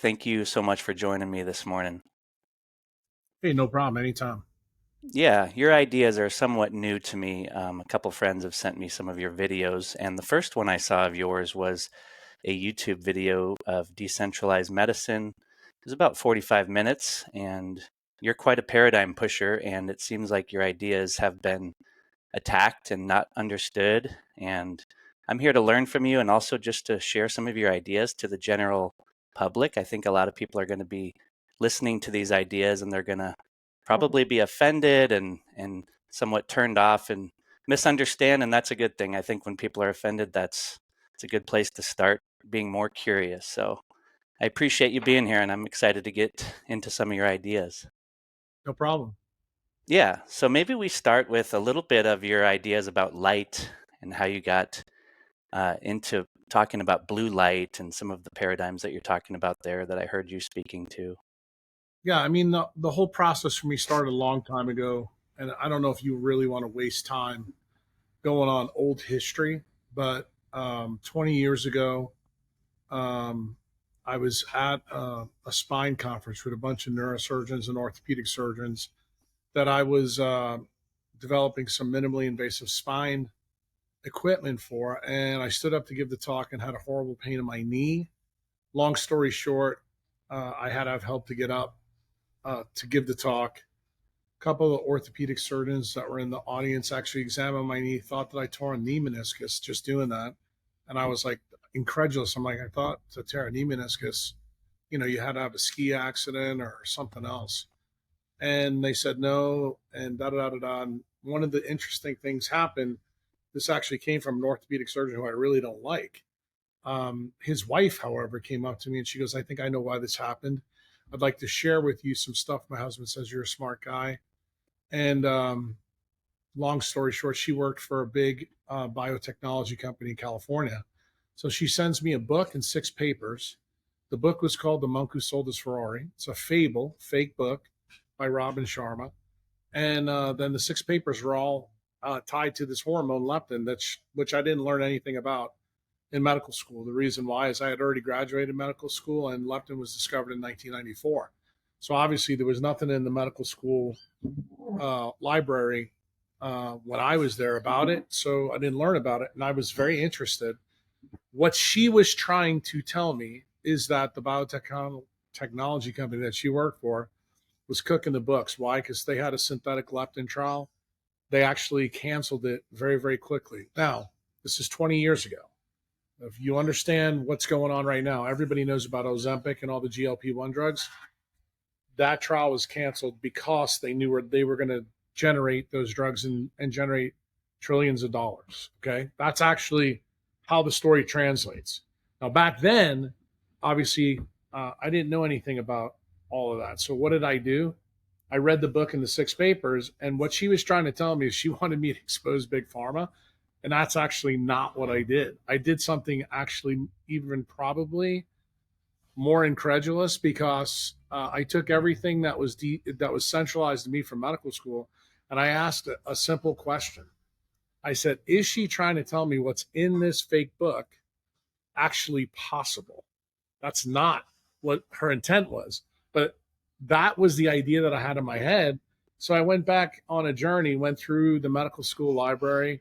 Thank you so much for joining me this morning. Hey, no problem. Anytime. Yeah, your ideas are somewhat new to me. A couple friends have sent me some of your videos, and the first one I saw of yours was a YouTube video of decentralized medicine. It was about 45 minutes, and you're quite a paradigm pusher, and it seems like your ideas have been attacked and not understood. And I'm here to learn from you and also just to share some of your ideas to the general public. I think a lot of people are going to be listening to these ideas and they're going to probably be offended and somewhat turned off and misunderstand. And that's a good thing. I think when people are offended, it's a good place to start being more curious. So I appreciate you being here and I'm excited to get into some of your ideas. No problem. Yeah, so maybe we start with a little bit of your ideas about light and how you got into talking about blue light and some of the paradigms that you're talking about there that I heard you speaking to. Yeah, I mean, the whole process for me started a long time ago. And I don't know if you really want to waste time going on old history, but 20 years ago, um, I was at a spine conference with a bunch of neurosurgeons and orthopedic surgeons that I was developing some minimally invasive spine equipment for. And I stood up to give the talk and had a horrible pain in my knee. Long story short, I had to have help to get up to give the talk. A couple of orthopedic surgeons that were in the audience actually examined my knee, thought that I tore a knee meniscus just doing that. And I was like incredulous. I'm like, I thought to tear a knee meniscus, you had to have a ski accident or something else. And they said no, and da da da da. And one of the interesting things happened. This actually came from an orthopedic surgeon who I really don't like. His wife, however, came up to me and she goes, I think I know why this happened. I'd like to share with you some stuff. My husband says you're a smart guy. And long story short, she worked for a big biotechnology company in California. So she sends me a book and 6 papers. The book was called The Monk Who Sold His Ferrari. It's a fable, fake book by Robin Sharma. And then the 6 papers were all tied to this hormone leptin, which I didn't learn anything about in medical school. The reason why is I had already graduated medical school and leptin was discovered in 1994. So obviously there was nothing in the medical school library when I was there about it. So I didn't learn about it and I was very interested. What she was trying to tell me is that the biotechnology company that she worked for was cooking the books. Why? Because they had a synthetic leptin trial. They actually canceled it very, very quickly. Now, this is 20 years ago. If you understand what's going on right now, everybody knows about Ozempic and all the GLP-1 drugs. That trial was canceled because they knew they were going to generate those drugs and generate trillions of dollars. Okay. That's actually how the story translates. Now, back then, obviously, I didn't know anything about all of that. So, what did I do? I read the book in the 6 papers, and what she was trying to tell me is she wanted me to expose Big Pharma. And that's actually not what I did. I did something actually even probably more incredulous because I took everything that was centralized to me from medical school, and I asked a simple question. I said, "Is she trying to tell me what's in this fake book actually possible?" That's not what her intent was, but that was the idea that I had in my head. So I went back on a journey, went through the medical school library,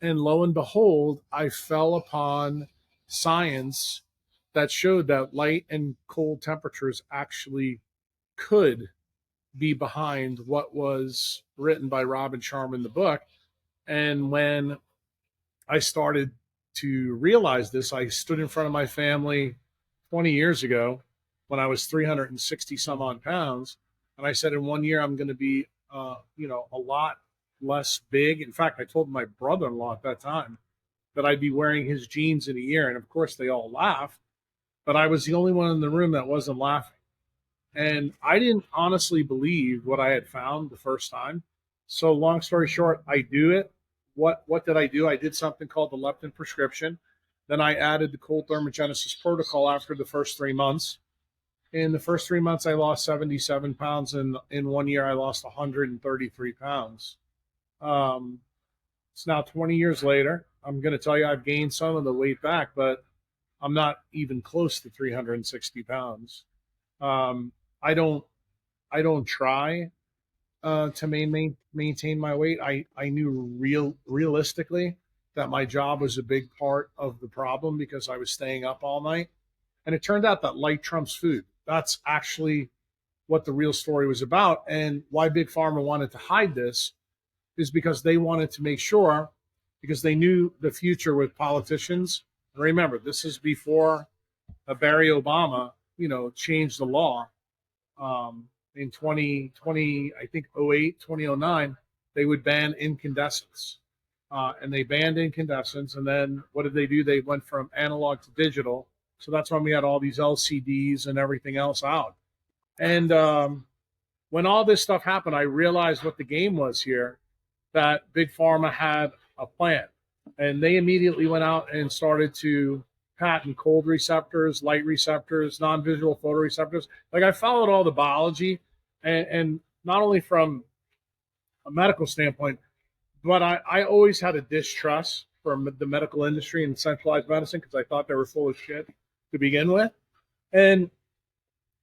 and lo and behold, I fell upon science that showed that light and cold temperatures actually could be behind what was written by Robin Sharma in the book. And when I started to realize this, I stood in front of my family 20 years ago when I was 360 some odd pounds. And I said, in 1 year, I'm going to be, a lot less big. In fact, I told my brother-in-law at that time that I'd be wearing his jeans in a year. And of course, they all laughed, but I was the only one in the room that wasn't laughing. And I didn't honestly believe what I had found the first time. So long story short, I do it. What did I do? I did something called the leptin prescription. Then I added the cold thermogenesis protocol after the first 3 months. In the first 3 months, I lost 77 pounds. And in 1 year, I lost 133 pounds. It's now 20 years later. I'm going to tell you I've gained some of the weight back, but I'm not even close to 360 pounds. I don't I don't try to maintain my weight. I knew realistically that my job was a big part of the problem because I was staying up all night. And it turned out that light trumps food. That's actually what the real story was about. And why Big Pharma wanted to hide this is because they wanted to make sure, because they knew the future with politicians. And remember, this is before Barry Obama, changed the law in 2020, I think 08, 2009, they would ban incandescents. And they banned incandescents. And then what did they do? They went from analog to digital. So that's when we had all these LCDs and everything else out. And when all this stuff happened, I realized what the game was here, that Big Pharma had a plan. And they immediately went out and started to patent cold receptors, light receptors, non-visual photoreceptors. Like, I followed all the biology, and not only from a medical standpoint, but I always had a distrust from the medical industry and centralized medicine because I thought they were full of shit to begin with. And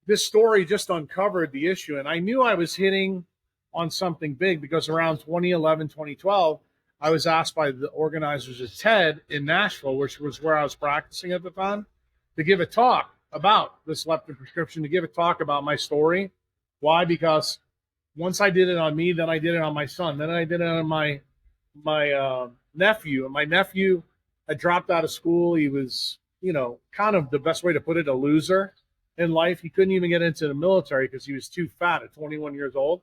this story just uncovered the issue. And I knew I was hitting on something big because around 2011, 2012, I was asked by the organizers of TED in Nashville, which was where I was practicing at the time, to give a talk about this leptin prescription, to give a talk about my story. Why? Because once I did it on me, then I did it on my son, then I did it on my nephew. And my nephew had dropped out of school. He was, kind of, the best way to put it, a loser in life. He couldn't even get into the military because he was too fat at 21 years old.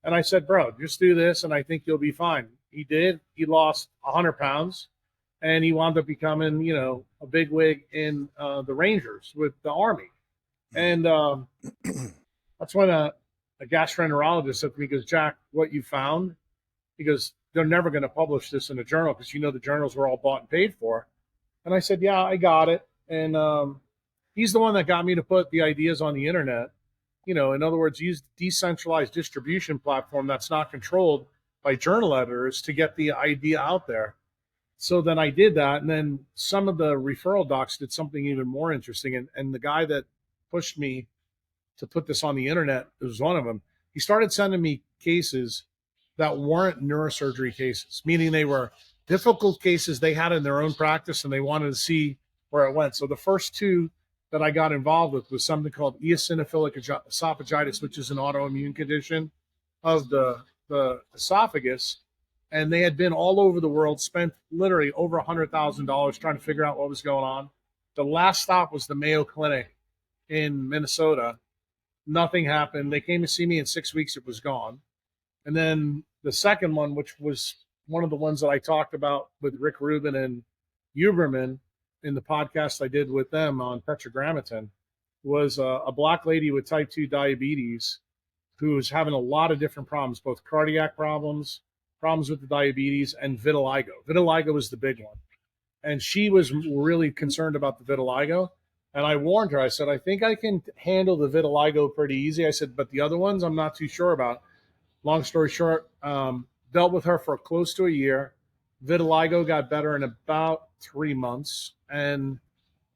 And I said, bro, just do this, and I think you'll be fine. He did. He lost 100 pounds, and he wound up becoming, a big wig in the Rangers with the Army. And that's when a gastroenterologist said to me, he goes, Jack, what you found, he goes, they're never going to publish this in a journal because, the journals were all bought and paid for. And I said, yeah, I got it. And he's the one that got me to put the ideas on the internet. In other words, use decentralized distribution platform that's not controlled by journal editors to get the idea out there. So then I did that. And then some of the referral docs did something even more interesting. And the guy that pushed me to put this on the internet was one of them. He started sending me cases that weren't neurosurgery cases, meaning they were difficult cases they had in their own practice and they wanted to see where it went. So the first two that I got involved with was something called eosinophilic esophagitis, which is an autoimmune condition of the esophagus. And they had been all over the world, spent literally over $100,000 trying to figure out what was going on. The last stop was the Mayo Clinic in Minnesota. Nothing happened. They came to see me in 6 weeks. It was gone. And then the second one, which was one of the ones that I talked about with Rick Rubin and Huberman in the podcast I did with them on tetragrammaton, was a black lady with type 2 diabetes who was having a lot of different problems, both cardiac problems with the diabetes, and vitiligo. Vitiligo was the big one. And she was really concerned about the vitiligo. And I warned her, I said, I think I can handle the vitiligo pretty easy. I said, but the other ones I'm not too sure about. Long story short, dealt with her for close to a year. Vitiligo got better in about 3 months. And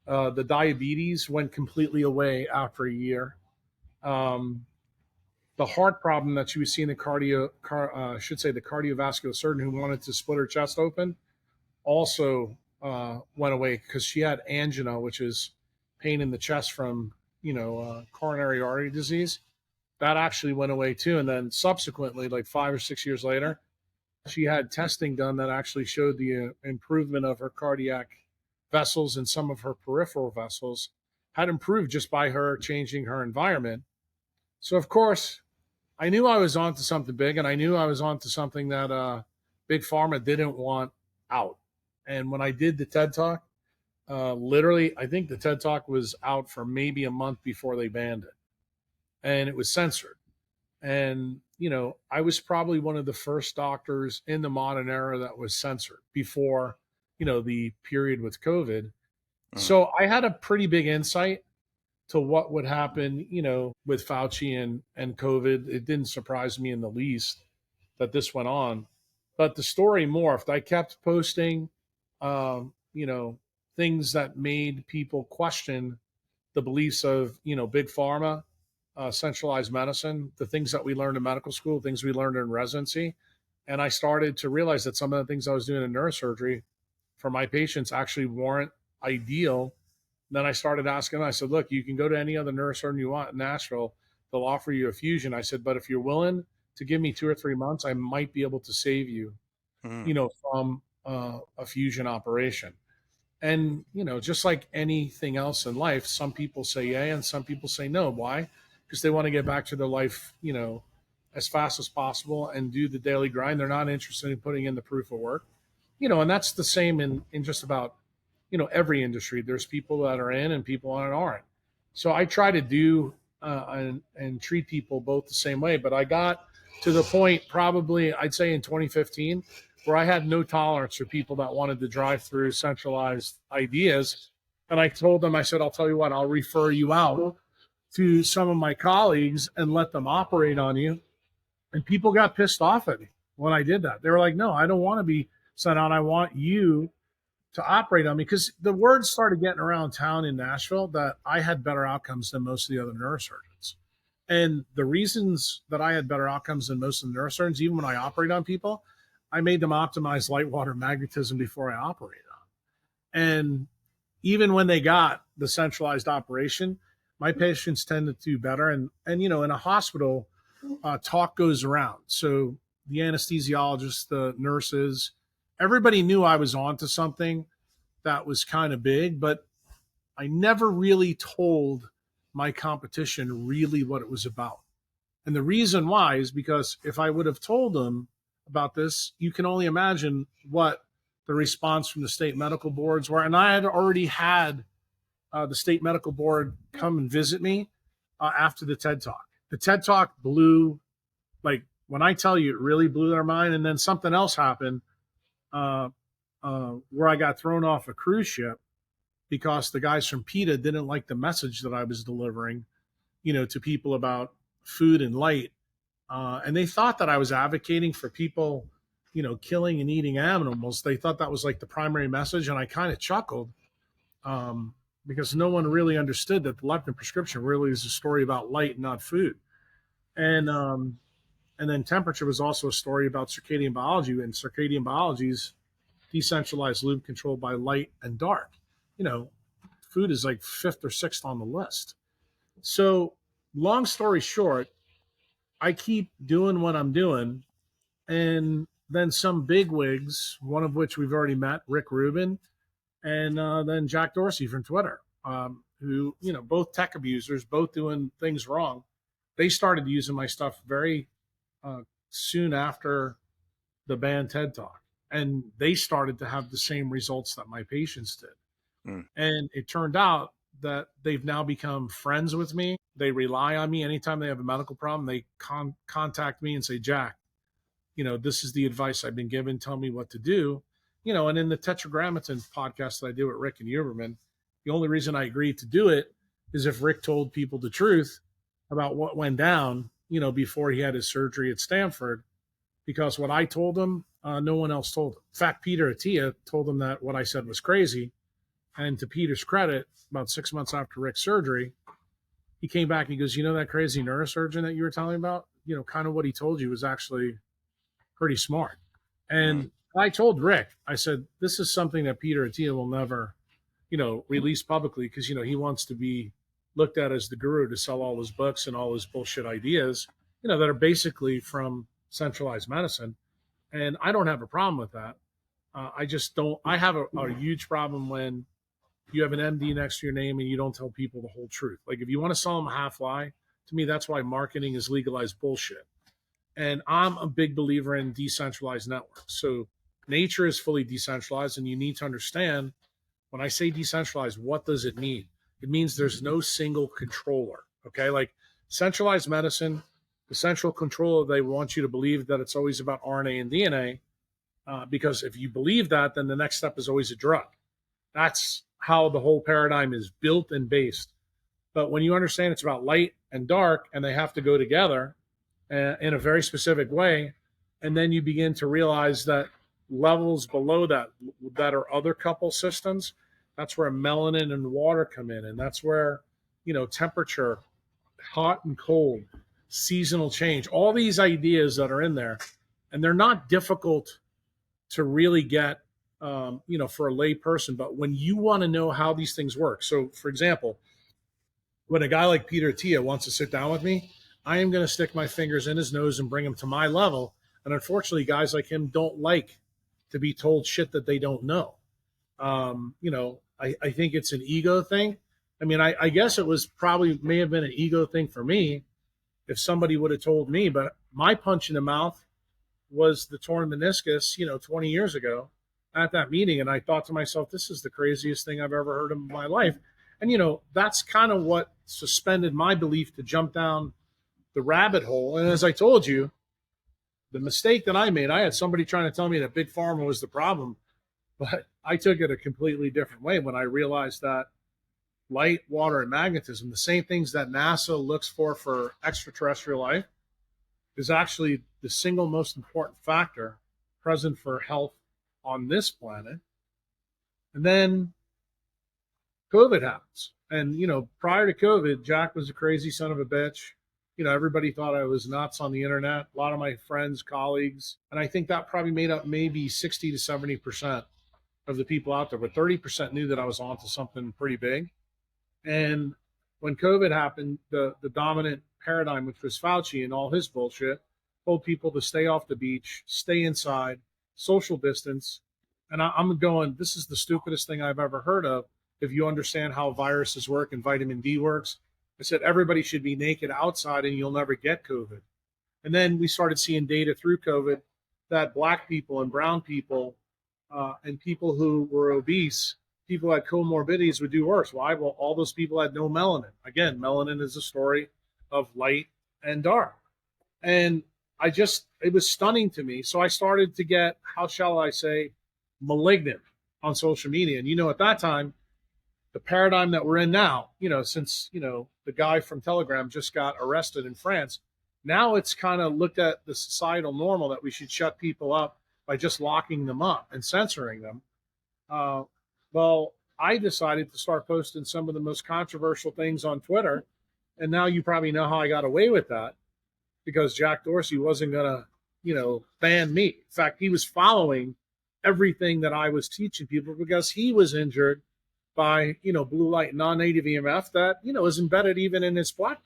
the diabetes went completely away after a year. The heart problem that she was seeing the cardiovascular surgeon who wanted to split her chest open also went away because she had angina, which is pain in the chest from, coronary artery disease. That actually went away too. And then subsequently, like 5 or 6 years later, she had testing done that actually showed the improvement of her cardiac vessels and some of her peripheral vessels had improved just by her changing her environment. So, of course, I knew I was onto something big, and I knew I was onto something that Big Pharma didn't want out. And when I did the TED Talk, literally, I think the TED Talk was out for maybe a month before they banned it. And it was censored. And, I was probably one of the first doctors in the modern era that was censored before, the period with COVID. So I had a pretty big insight to what would happen, with Fauci and COVID. It didn't surprise me in the least that this went on. But the story morphed. I kept posting, things that made people question the beliefs of, big pharma, centralized medicine, the things that we learned in medical school, things we learned in residency. And I started to realize that some of the things I was doing in neurosurgery for my patients actually weren't ideal. Then I started asking them, I said, look, you can go to any other neurosurgeon you want in Nashville. They'll offer you a fusion. I said, but if you're willing to give me 2 or 3 months, I might be able to save you, Mm. from a fusion operation. And, just like anything else in life, some people say yay and some people say no. Why? Because they want to get back to their life, as fast as possible and do the daily grind. They're not interested in putting in the proof of work, and that's the same in just about, every industry. There's people that are in and people that aren't. So I try to do and treat people both the same way. But I got to the point probably, I'd say in 2015, where I had no tolerance for people that wanted to drive through centralized ideas. And I told them, I said, I'll tell you what, I'll refer you out to some of my colleagues and let them operate on you. And people got pissed off at me when I did that. They were like, no, I don't want to be sent out. I want you to operate on me, because the word started getting around town in Nashville that I had better outcomes than most of the other neurosurgeons. And the reasons that I had better outcomes than most of the neurosurgeons, even when I operate on people, I made them optimize light, water, magnetism before I operated on. And even when they got the centralized operation, my patients tended to do better. And in a hospital, talk goes around. So the anesthesiologists, the nurses, everybody knew I was onto something that was kind of big, but I never really told my competition really what it was about. And the reason why is because if I would have told them about this, you can only imagine what the response from the state medical boards were. And I had already had the state medical board come and visit me after the TED Talk. The TED Talk blew, like, when I tell you, it really blew their mind. And then something else happened where I got thrown off a cruise ship because the guys from PETA didn't like the message that I was delivering, to people about food and light. And they thought that I was advocating for people, killing and eating animals. They thought that was like the primary message. And I kind of chuckled because no one really understood that the leptin prescription really is a story about light and not food. And then temperature was also a story about circadian biology, and circadian biology is decentralized loop controlled by light and dark. Food is like fifth or sixth on the list. So long story short, I keep doing what I'm doing. And then some bigwigs, one of which we've already met, Rick Rubin, and then Jack Dorsey from Twitter, who, both tech abusers, both doing things wrong. They started using my stuff very soon after the banned TED Talk. And they started to have the same results that my patients did. Mm. And it turned out that they've now become friends with me. They rely on me. Anytime they have a medical problem, they contact me and say, Jack, this is the advice I've been given. Tell me what to do. And in the Tetragrammaton podcast that I do with Rick and Huberman, the only reason I agreed to do it is if Rick told people the truth about what went down, before he had his surgery at Stanford, because what I told him, no one else told him. In fact, Peter Attia told him that what I said was crazy. And to Peter's credit, about 6 months after Rick's surgery, he came back and he goes, that crazy neurosurgeon that you were telling about, kind of what he told you was actually pretty smart. And I told Rick, I said, this is something that Peter Attia will never, release publicly because, he wants to be looked at as the guru to sell all his books and all his bullshit ideas, that are basically from centralized medicine. And I don't have a problem with that. I just don't. I have a huge problem when you have an MD next to your name and you don't tell people the whole truth. Like, if you want to sell them a half lie, to me, that's why marketing is legalized bullshit. And I'm a big believer in decentralized networks. So nature is fully decentralized, and you need to understand, when I say decentralized, what does it mean? It means there's no single controller. Okay, like centralized medicine, the central controller, they want you to believe that it's always about RNA and DNA, because if you believe that, then the next step is always a drug. That's how the whole paradigm is built and based. But when you understand it's about light and dark, and they have to go together in a very specific way, and then you begin to realize that levels below that are other couple systems, that's where melanin and water come in, and that's where temperature, hot and cold, seasonal change, all these ideas that are in there. And they're not difficult to really get, for a lay person. But when you want to know how these things work. So, for example, when a guy like Peter Attia wants to sit down with me, I am going to stick my fingers in his nose and bring him to my level. And unfortunately, guys like him don't like to be told shit that they don't know. I think it's an ego thing. I mean, I guess it was probably may have been an ego thing for me if somebody would have told me, but my punch in the mouth was the torn meniscus, 20 years ago at that meeting. And I thought to myself, this is the craziest thing I've ever heard in my life. And, that's kind of what suspended my belief to jump down the rabbit hole. And as I told you, the mistake that I made, I had somebody trying to tell me that big pharma was the problem, but I took it a completely different way when I realized that light, water, and magnetism, the same things that NASA looks for extraterrestrial life, is actually the single most important factor present for health on this planet. And then COVID happens. And, prior to COVID, Jack was a crazy son of a bitch. Everybody thought I was nuts on the internet, a lot of my friends, colleagues. And I think that probably made up maybe 60 to 70% of the people out there. But 30% knew that I was onto something pretty big. And when COVID happened, the dominant paradigm, which was Fauci and all his bullshit, told people to stay off the beach, stay inside, social distance. And I'm going, this is the stupidest thing I've ever heard of. If you understand how viruses work and vitamin D works, I said, everybody should be naked outside and you'll never get COVID. And then we started seeing data through COVID that Black people and brown people and people who were obese, people who had comorbidities would do worse. Why? Well, all those people had no melanin. Again, melanin is a story of light and dark. And it was stunning to me. So I started to get, how shall I say, malignant on social media. And, at that time, the paradigm that we're in now, since, the guy from Telegram just got arrested in France, now it's kind of looked at the societal normal that we should shut people up by just locking them up and censoring them. Well, I decided to start posting some of the most controversial things on Twitter. And now you probably know how I got away with that, because Jack Dorsey wasn't going to, ban me. In fact, he was following everything that I was teaching people because he was injured by, blue light non-native EMF that, is embedded even in his platform.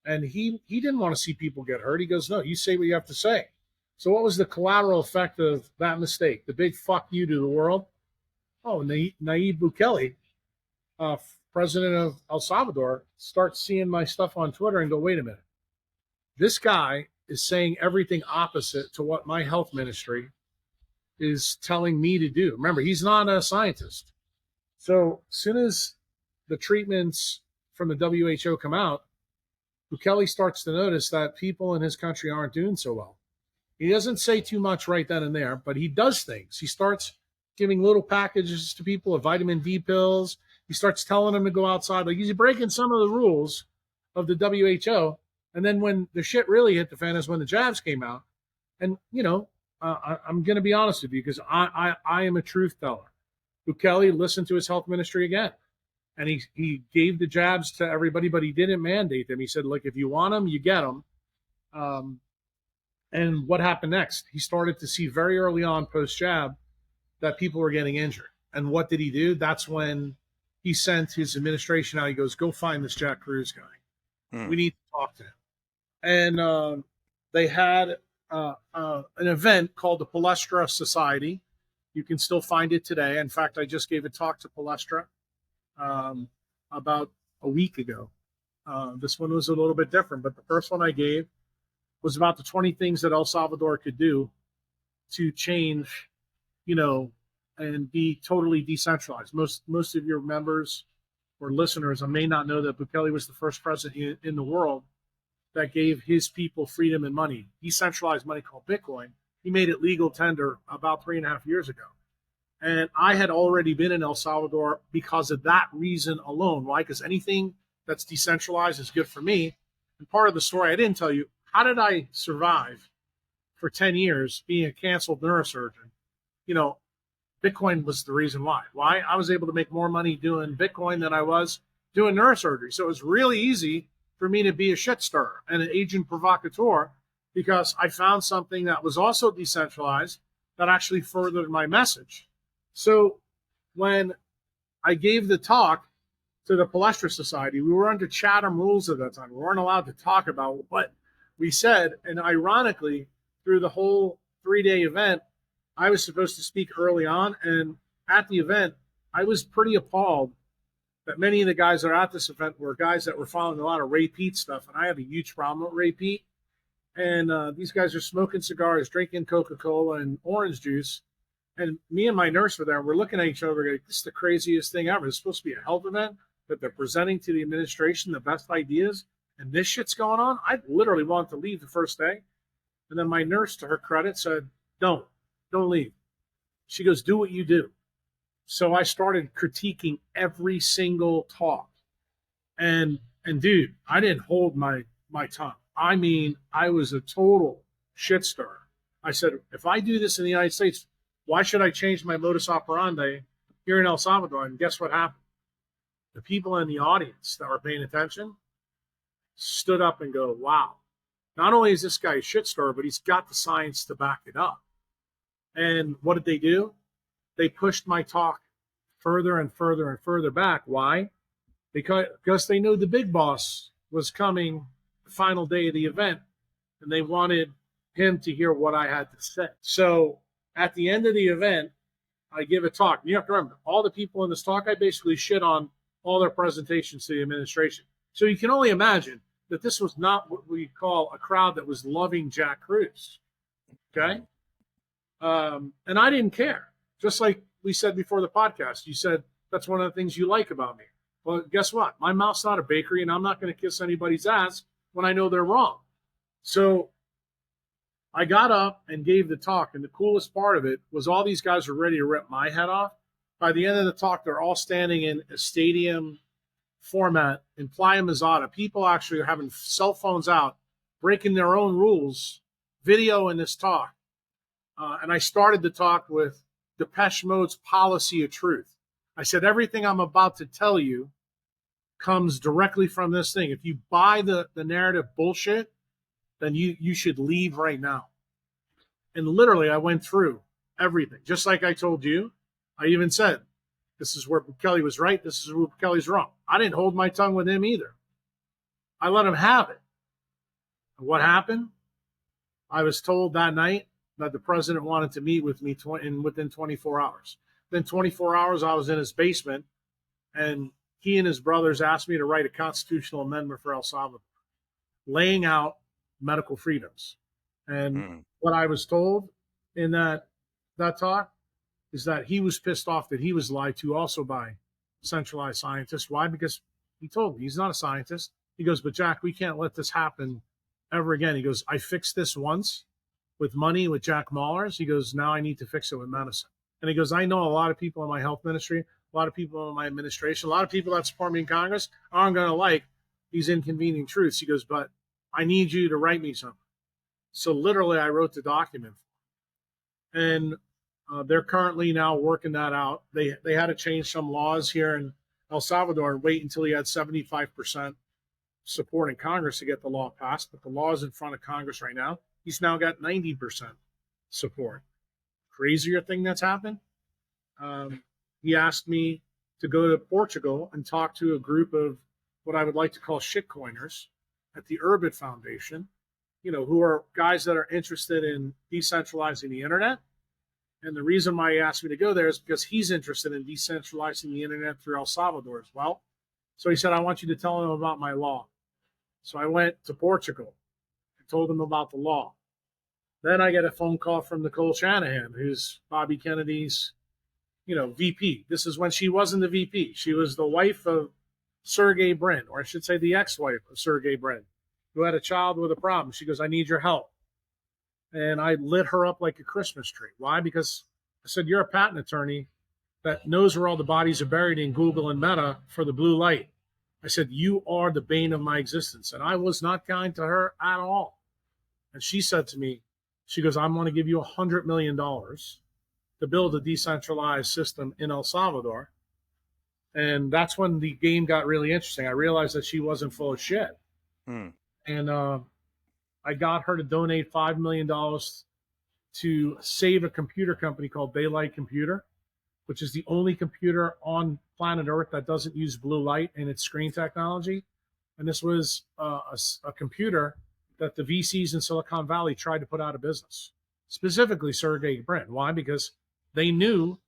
And he didn't want to see people get hurt. He goes, no, you say what you have to say. So what was the collateral effect of that mistake? The big fuck you to the world? Oh, Nayib Bukele, president of El Salvador, starts seeing my stuff on Twitter and go, wait a minute. This guy is saying everything opposite to what my health ministry is telling me to do. Remember, he's not a scientist. So as soon as the treatments from the WHO come out, Bukele starts to notice that people in his country aren't doing so well. He doesn't say too much right then and there, but he does things. He starts giving little packages to people of vitamin D pills. He starts telling them to go outside. Like, he's breaking some of the rules of the WHO. And then when the shit really hit the fan is when the jabs came out. And, I'm going to be honest with you, because I am a truth teller. Bukele listened to his health ministry again. And he gave the jabs to everybody, but he didn't mandate them. He said, look, if you want them, you get them. And what happened next? He started to see very early on post-jab that people were getting injured. And what did he do? That's when he sent his administration out. He goes, go find this Jack Kruse guy. We need to talk to him. And they had an event called the Polio Society. You can still find it today. In fact, I just gave a talk to Polio about a week ago. This one was a little bit different, but the first one I gave was about the 20 things that El Salvador could do to change, and be totally decentralized. Most of your members or listeners may not know that Bukele was the first president in the world that gave his people freedom and money, decentralized money called Bitcoin. He made it legal tender about 3.5 years ago. And I had already been in El Salvador because of that reason alone. Why? Because anything that's decentralized is good for me. And part of the story I didn't tell you, how did I survive for 10 years being a canceled neurosurgeon? Bitcoin was the reason why. Why? I was able to make more money doing Bitcoin than I was doing neurosurgery. So it was really easy for me to be a shit stirrer and an agent provocateur because I found something that was also decentralized that actually furthered my message. So when I gave the talk to the Polio Society, we were under Chatham rules at that time. We weren't allowed to talk about what we said. And ironically, through the whole 3-day event, I was supposed to speak early on. And at the event, I was pretty appalled that many of the guys that are at this event were guys that were following a lot of Ray Pete stuff. And I have a huge problem with Ray Pete. And these guys are smoking cigars, drinking Coca-Cola and orange juice. And me and my nurse were there. And we're looking at each other. We're like, this is the craziest thing ever. It's supposed to be a health event that they're presenting to the administration the best ideas. And this shit's going on. I literally wanted to leave the first day. And then my nurse, to her credit, said, don't leave. She goes, do what you do. So I started critiquing every single talk. And dude, I didn't hold my tongue. I mean, I was a total shit stirrer. I said, if I do this in the United States, why should I change my modus operandi here in El Salvador? And guess what happened? The people in the audience that were paying attention stood up and go, wow, not only is this guy a shit stirrer, but he's got the science to back it up. And what did they do? They pushed my talk further and further and further back. Why? Because they knew the big boss was coming the final day of the event, and they wanted him to hear what I had to say. So at the end of the event, I give a talk. You have to remember, all the people in this talk, I basically shit on all their presentations to the administration. So you can only imagine that this was not what we call a crowd that was loving Jack Kruse. Okay? And I didn't care. Just like we said before the podcast, you said that's one of the things you like about me. Well, guess what? My mouth's not a bakery, and I'm not going to kiss anybody's ass when I know they're wrong. So I got up and gave the talk, and the coolest part of it was all these guys were ready to rip my head off. By the end of the talk, they're all standing in a stadium format in Playa Mazada. People actually are having cell phones out, breaking their own rules, video in this talk. And I started the talk with Depeche Mode's Policy of Truth. I said, everything I'm about to tell you comes directly from this thing. If you buy the narrative bullshit, then you should leave right now. And literally, I went through everything. Just like I told you, I even said, this is where Kelly was right. This is where Kelly's wrong. I didn't hold my tongue with him either. I let him have it. And what happened? I was told that night that the president wanted to meet with me within 24 hours. Then 24 hours, I was in his basement, and he and his brothers asked me to write a constitutional amendment for El Salvador, laying out medical freedoms. And what I was told in that talk is that he was pissed off that he was lied to also by centralized scientists. Why? Because he told me he's not a scientist. He goes, but Jack, we can't let this happen ever again. He goes, I fixed this once with money with Jack Mahler's. He goes, now I need to fix it with medicine. And he goes, I know a lot of people in my health ministry, a lot of people in my administration, a lot of people that support me in Congress aren't going to like these inconvenient truths. He goes, but I need you to write me something. So literally, I wrote the document. And they're currently now working that out. They had to change some laws here in El Salvador and wait until he had 75% support in Congress to get the law passed. But the law is in front of Congress right now. He's now got 90% support. Crazier thing that's happened. He asked me to go to Portugal and talk to a group of what I would like to call shitcoiners at the Urbit Foundation, who are guys that are interested in decentralizing the internet. And the reason why he asked me to go there is because he's interested in decentralizing the internet through El Salvador as well. So he said, I want you to tell him about my law. So I went to Portugal and told him about the law. Then I get a phone call from Nicole Shanahan, who's Bobby Kennedy's, VP. This is when she wasn't the VP. She was the wife of Sergey Brin, or I should say the ex-wife of Sergey Brin, who had a child with a problem. She goes, I need your help. And I lit her up like a Christmas tree. Why? Because I said, you're a patent attorney that knows where all the bodies are buried in Google and Meta for the blue light. I said, you are the bane of my existence. And I was not kind to her at all. And she said to me, she goes, I'm going to give you $100 million to build a decentralized system in El Salvador. And that's when the game got really interesting. I realized that she wasn't full of shit. Hmm. And I got her to donate $5 million to save a computer company called Daylight Computer, which is the only computer on planet Earth that doesn't use blue light in its screen technology. And this was a computer that the VCs in Silicon Valley tried to put out of business, specifically Sergey Brin. Why? Because they knew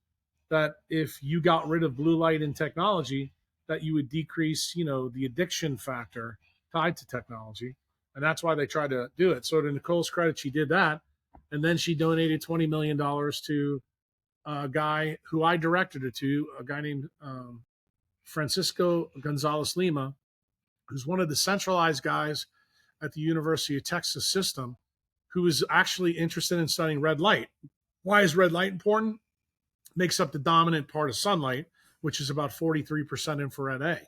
that if you got rid of blue light in technology, that you would decrease, the addiction factor tied to technology. And that's why they tried to do it. So to Nicole's credit, she did that. And then she donated $20 million to a guy who I directed her to, a guy named Francisco Gonzalez Lima, who's one of the centralized guys at the University of Texas system, who is actually interested in studying red light. Why is red light important? Makes up the dominant part of sunlight, which is about 43% infrared A.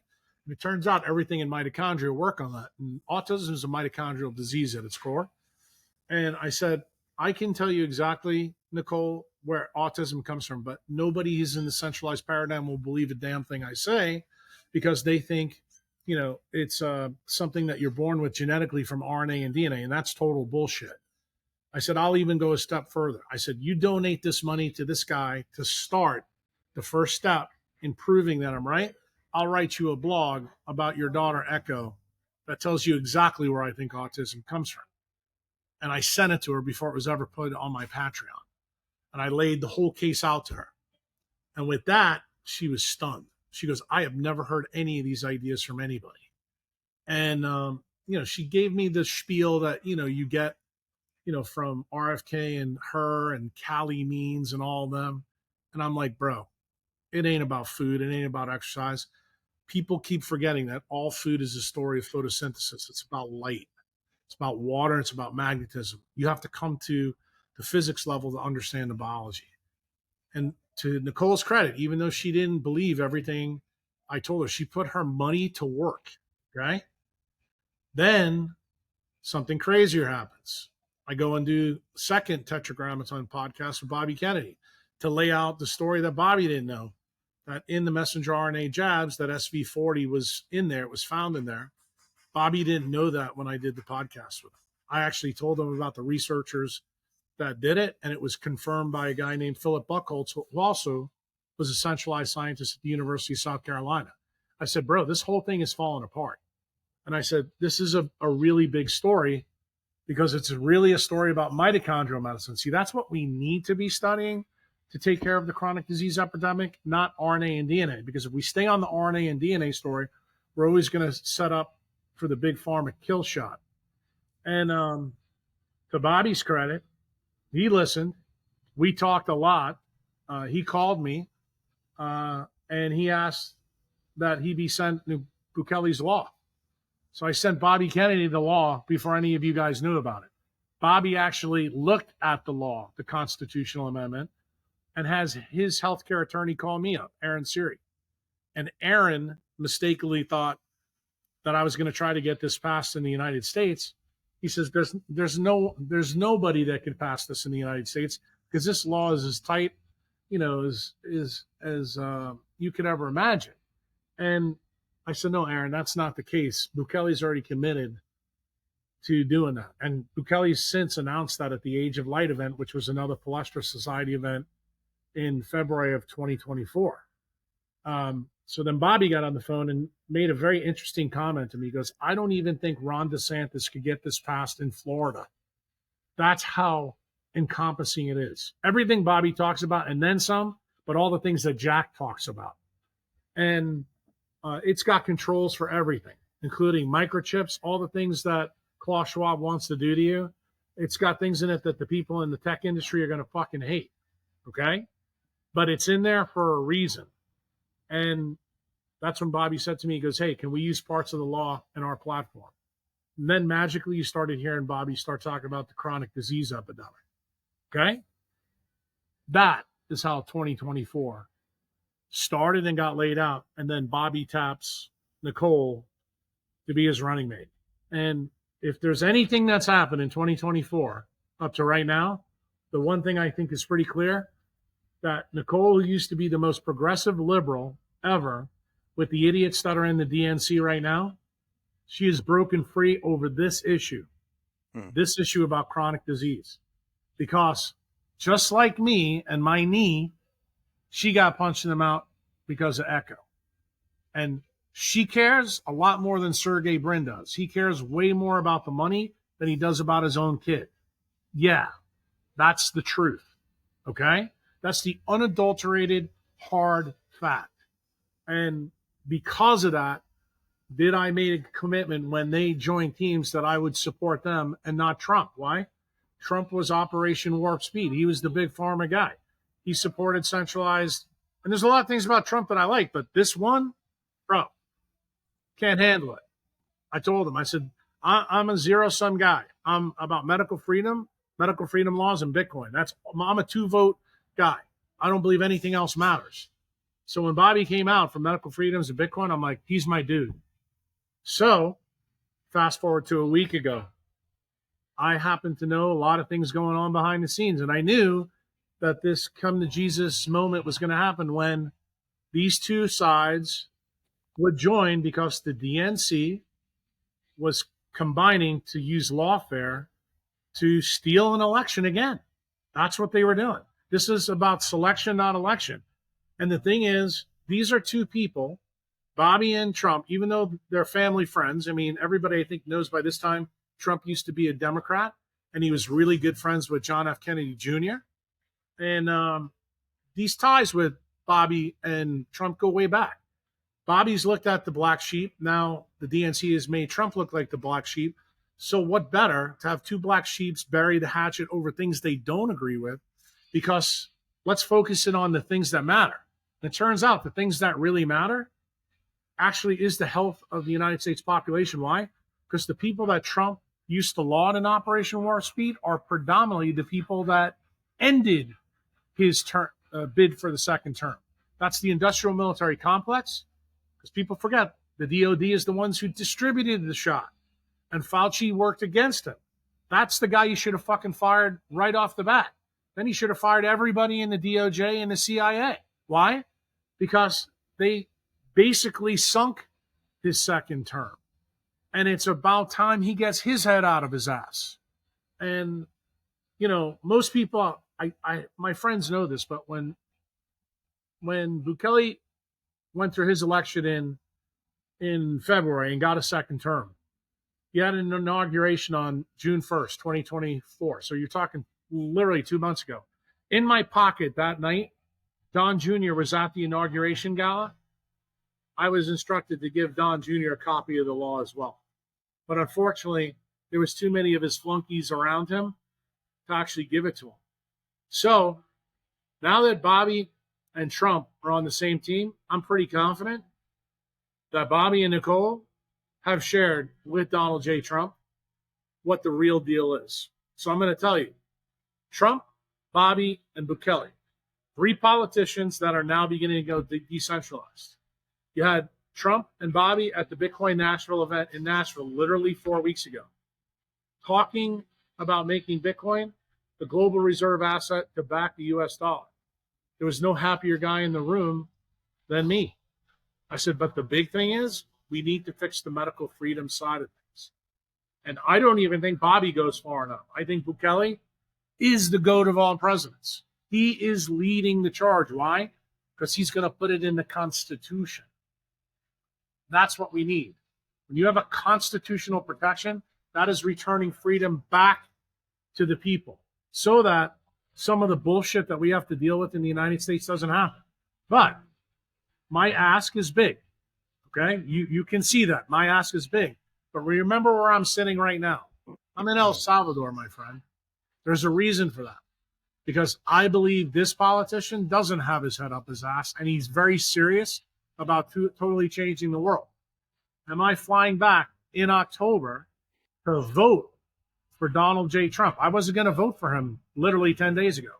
And it turns out everything in mitochondria work on that. And autism is a mitochondrial disease at its core. And I said, I can tell you exactly, Nicole, where autism comes from, but nobody who's in the centralized paradigm will believe a damn thing I say, because they think, it's something that you're born with genetically from RNA and DNA, and that's total bullshit. I said, I'll even go a step further. I said, you donate this money to this guy to start the first step in proving that I'm right. I'll write you a blog about your daughter, Echo, that tells you exactly where I think autism comes from. And I sent it to her before it was ever put on my Patreon. And I laid the whole case out to her. And with that, she was stunned. She goes, I have never heard any of these ideas from anybody. And, she gave me the spiel that, you get, from RFK and her and Callie Means and all of them. And I'm like, bro, it ain't about food. It ain't about exercise. People keep forgetting that all food is a story of photosynthesis. It's about light. It's about water. It's about magnetism. You have to come to the physics level to understand the biology. And to Nicole's credit, even though she didn't believe everything I told her, she put her money to work. Okay. Then something crazier happens. I go and do second Tetragrammaton podcast with Bobby Kennedy to lay out the story that Bobby didn't know, that in the messenger RNA jabs, that SV40 was in there. It was found in there. Bobby didn't know that when I did the podcast with him. I actually told him about the researchers that did it, and it was confirmed by a guy named Philip Buchholz, who also was a centralized scientist at the University of South Carolina. I said, bro, this whole thing is falling apart. And I said, this is a really big story, because it's really a story about mitochondrial medicine. See, that's what we need to be studying to take care of the chronic disease epidemic, not RNA and DNA. Because if we stay on the RNA and DNA story, we're always going to set up for the big pharma kill shot. And to Bobby's credit, he listened. We talked a lot. He called me and he asked that he be sent Bukele's law. So I sent Bobby Kennedy the law before any of you guys knew about it. Bobby actually looked at the law, the constitutional amendment, and has his healthcare attorney call me up, Aaron Siri. And Aaron mistakenly thought that I was going to try to get this passed in the United States. He says, there's nobody that can pass this in the United States, because this law is as tight, as you could ever imagine. And I said, no, Aaron, that's not the case. Bukele's already committed to doing that. And Bukele's since announced that at the Age of Light event, which was another Palestra Society event in February of 2024. So then Bobby got on the phone and made a very interesting comment to me. He goes, I don't even think Ron DeSantis could get this passed in Florida. That's how encompassing it is. Everything Bobby talks about and then some, but all the things that Jack talks about. And it's got controls for everything, including microchips, all the things that Klaus Schwab wants to do to you. It's got things in it that the people in the tech industry are going to fucking hate. Okay? But it's in there for a reason. And that's when Bobby said to me, he goes, hey, can we use parts of the law in our platform? And then magically you started hearing Bobby start talking about the chronic disease epidemic. Okay? That is how 2024 started and got laid out. And then Bobby taps Nicole to be his running mate. And if there's anything that's happened in 2024 up to right now, the one thing I think is pretty clear, that Nicole, who used to be the most progressive liberal ever, with the idiots that are in the DNC right now, she is broken free over this issue, this issue about chronic disease. Because just like me and my knee, she got punched in the mouth because of echo. And she cares a lot more than Sergey Brin does. He cares way more about the money than he does about his own kid. Yeah, that's the truth. Okay? That's the unadulterated, hard fact. And because of that, did I make a commitment when they joined teams that I would support them and not Trump? Why? Trump was Operation Warp Speed. He was the big pharma guy. He supported centralized. And there's a lot of things about Trump that I like, but this one, bro, can't handle it. I told him, I said, I'm a zero-sum guy. I'm about medical freedom laws, and Bitcoin. I'm a two-vote guy. I don't believe anything else matters. So when Bobby came out for medical freedoms and Bitcoin, I'm like, he's my dude. So fast forward to a week ago, I happen to know a lot of things going on behind the scenes. And I knew that this come to Jesus moment was going to happen when these two sides would join, because the DNC was combining to use lawfare to steal an election again. That's what they were doing. This is about selection, not election. And the thing is, these are two people, Bobby and Trump, even though they're family friends. I mean, everybody I think knows by this time Trump used to be a Democrat, and he was really good friends with John F. Kennedy Jr. And these ties with Bobby and Trump go way back. Bobby's looked at the black sheep. Now the DNC has made Trump look like the black sheep. So what better to have two black sheeps bury the hatchet over things they don't agree with? Because let's focus in on the things that matter. And it turns out the things that really matter actually is the health of the United States population. Why? Because the people that Trump used to laud in Operation Warp Speed are predominantly the people that ended his bid for the second term. That's the industrial military complex. Because people forget the DOD is the ones who distributed the shot, and Fauci worked against him. That's the guy you should have fucking fired right off the bat. Then he should have fired everybody in the DOJ and the CIA. Why? Because they basically sunk his second term. And it's about time he gets his head out of his ass. And, you know, most people, my friends know this, but when Bukele went through his election in February and got a second term, he had an inauguration on June 1st, 2024. So you're talking literally 2 months ago. In my pocket that night, Don Jr. was at the inauguration gala. I was instructed to give Don Jr. a copy of the law as well. But unfortunately, there was too many of his flunkies around him to actually give it to him. So now that Bobby and Trump are on the same team, I'm pretty confident that Bobby and Nicole have shared with Donald J. Trump what the real deal is. So I'm going to tell you, Trump, Bobby, and Bukele, three politicians that are now beginning to go decentralized. You had Trump and Bobby at the Bitcoin Nashville event in Nashville literally 4 weeks ago, talking about making Bitcoin the global reserve asset to back the US dollar. There was no happier guy in the room than me. I said, but the big thing is we need to fix the medical freedom side of things. And I don't even think Bobby goes far enough. I think Bukele is the goat of all presidents. He is leading the charge. Why? Because he's going to put it in the Constitution. That's what we need. When you have a constitutional protection, that is returning freedom back to the people so that some of the bullshit that we have to deal with in the United States doesn't happen. But my ask is big. Okay? You can see that. My ask is big. But remember where I'm sitting right now. I'm in El Salvador, my friend. There's a reason for that. Because I believe this politician doesn't have his head up his ass, and he's very serious about totally changing the world. Am I flying back in October to vote for Donald J. Trump? I wasn't going to vote for him literally 10 days ago.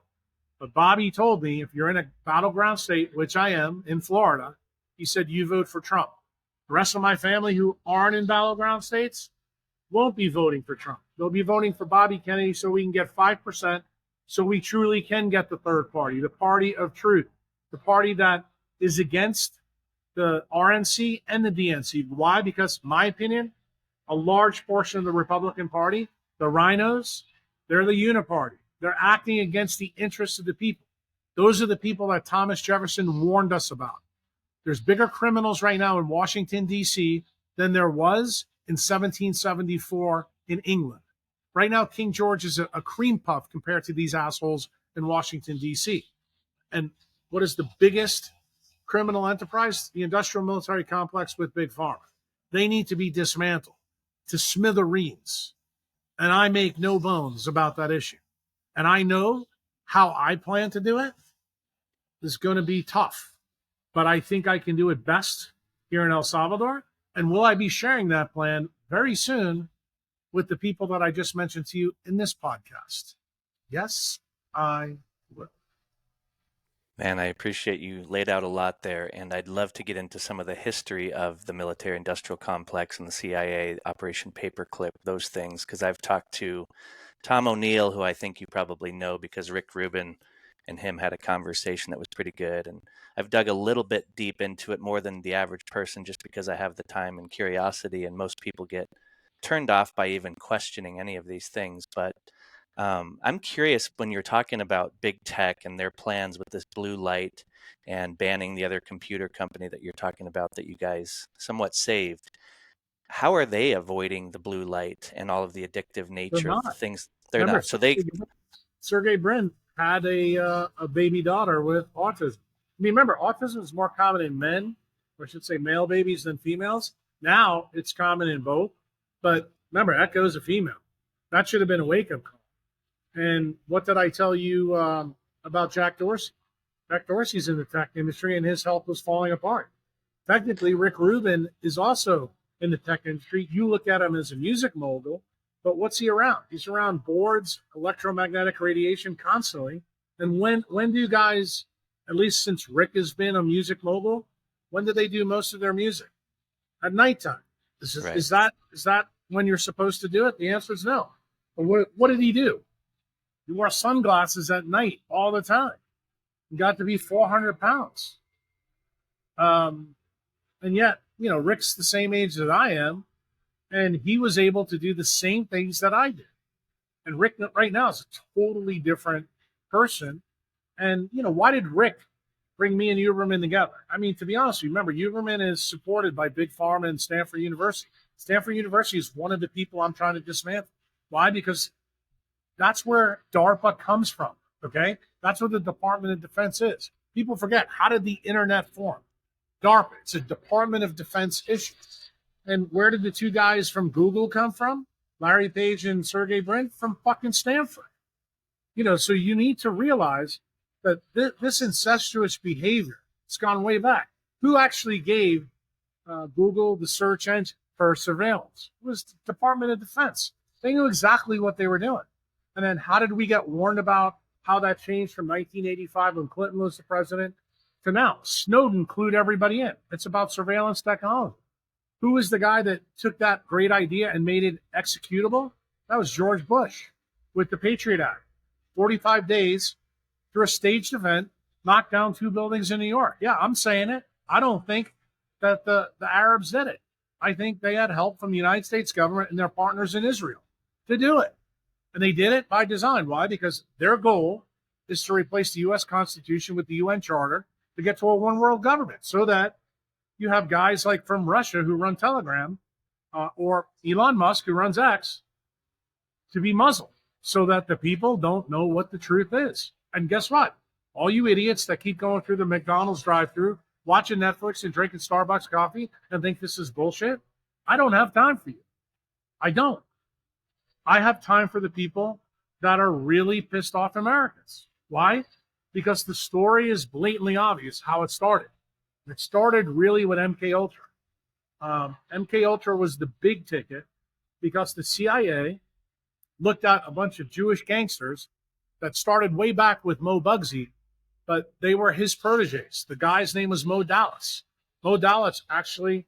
But Bobby told me, if you're in a battleground state, which I am, in Florida, he said, you vote for Trump. The rest of my family who aren't in battleground states won't be voting for Trump. They'll be voting for Bobby Kennedy so we can get 5%, so we truly can get the third party, the party of truth, the party that is against the RNC and the DNC. Why? Because, in my opinion, a large portion of the Republican Party, the rhinos, they're the uniparty. They're acting against the interests of the people. Those are the people that Thomas Jefferson warned us about. There's bigger criminals right now in Washington, D.C. than there was in 1774 in England. Right now, King George is a cream puff compared to these assholes in Washington, D.C. And what is the biggest criminal enterprise? The industrial military complex with Big Pharma. They need to be dismantled to smithereens. And I make no bones about that issue. And I know how I plan to do it is going to be tough. But I think I can do it best here in El Salvador. And will I be sharing that plan very soon with the people that I just mentioned to you in this podcast? Yes, I will. Man, I appreciate you laid out a lot there, and I'd love to get into some of the history of the military-industrial complex and the CIA, Operation Paperclip, those things, because I've talked to Tom O'Neill, who I think you probably know because Rick Rubin and him had a conversation that was pretty good, and I've dug a little bit deep into it, more than the average person, just because I have the time and curiosity, and most people get turned off by even questioning any of these things, but I'm curious, when you're talking about big tech and their plans with this blue light and banning the other computer company that you're talking about that you guys somewhat saved, how are they avoiding the blue light and all of the addictive nature of the things? They're Remember, not. So they, Sergey Brin had a baby daughter with autism. I mean, remember, autism is more common in men, or I should say male babies, than females. Now it's common in both. But remember, Echo's a female. That should have been a wake-up call. And what did I tell you about Jack Dorsey? Jack Dorsey's in the tech industry, and his health was falling apart. Technically, Rick Rubin is also in the tech industry. You look at him as a music mogul, but what's he around? He's around boards, electromagnetic radiation constantly. And when do you guys, at least since Rick has been a music mogul, when do they do most of their music? At nighttime. Is that when you're supposed to do it? The answer is no. But what did he do? He wore sunglasses at night all the time. He got to be 400 pounds. And yet, Rick's the same age that I am, and he was able to do the same things that I did. And Rick right now is a totally different person. And, why did Rick bring me and Huberman together? I mean, to be honest with you, remember, Huberman is supported by Big Pharma and Stanford University. Stanford University is one of the people I'm trying to dismantle. Why? Because that's where DARPA comes from, okay? That's what the Department of Defense is. People forget, how did the internet form? DARPA, it's a Department of Defense issue. And where did the two guys from Google come from? Larry Page and Sergey Brin? From fucking Stanford. So you need to realize that this incestuous behavior, it's gone way back. Who actually gave Google the search engine for surveillance? It was the Department of Defense. They knew exactly what they were doing. And then how did we get warned about how that changed from 1985 when Clinton was the president to now? Snowden clued everybody in. It's about surveillance technology. Who was the guy that took that great idea and made it executable? That was George Bush with the Patriot Act. 45 days through a staged event, knocked down 2 buildings in New York. Yeah, I'm saying it. I don't think that the Arabs did it. I think they had help from the United States government and their partners in Israel to do it. And they did it by design. Why? Because their goal is to replace the U.S. Constitution with the UN Charter to get to a one-world government, so that you have guys like from Russia who run Telegram or Elon Musk who runs X to be muzzled, so that the people don't know what the truth is. And guess what? All you idiots that keep going through the McDonald's drive-thru, watching Netflix and drinking Starbucks coffee and think this is bullshit, I don't have time for you. I don't. I have time for the people that are really pissed off Americans. Why? Because the story is blatantly obvious how it started. It started really with MKUltra. MKUltra was the big ticket because the CIA looked at a bunch of Jewish gangsters that started way back with Mo Bugsy, but they were his proteges. The guy's name was Mo Dallas. Mo Dallas actually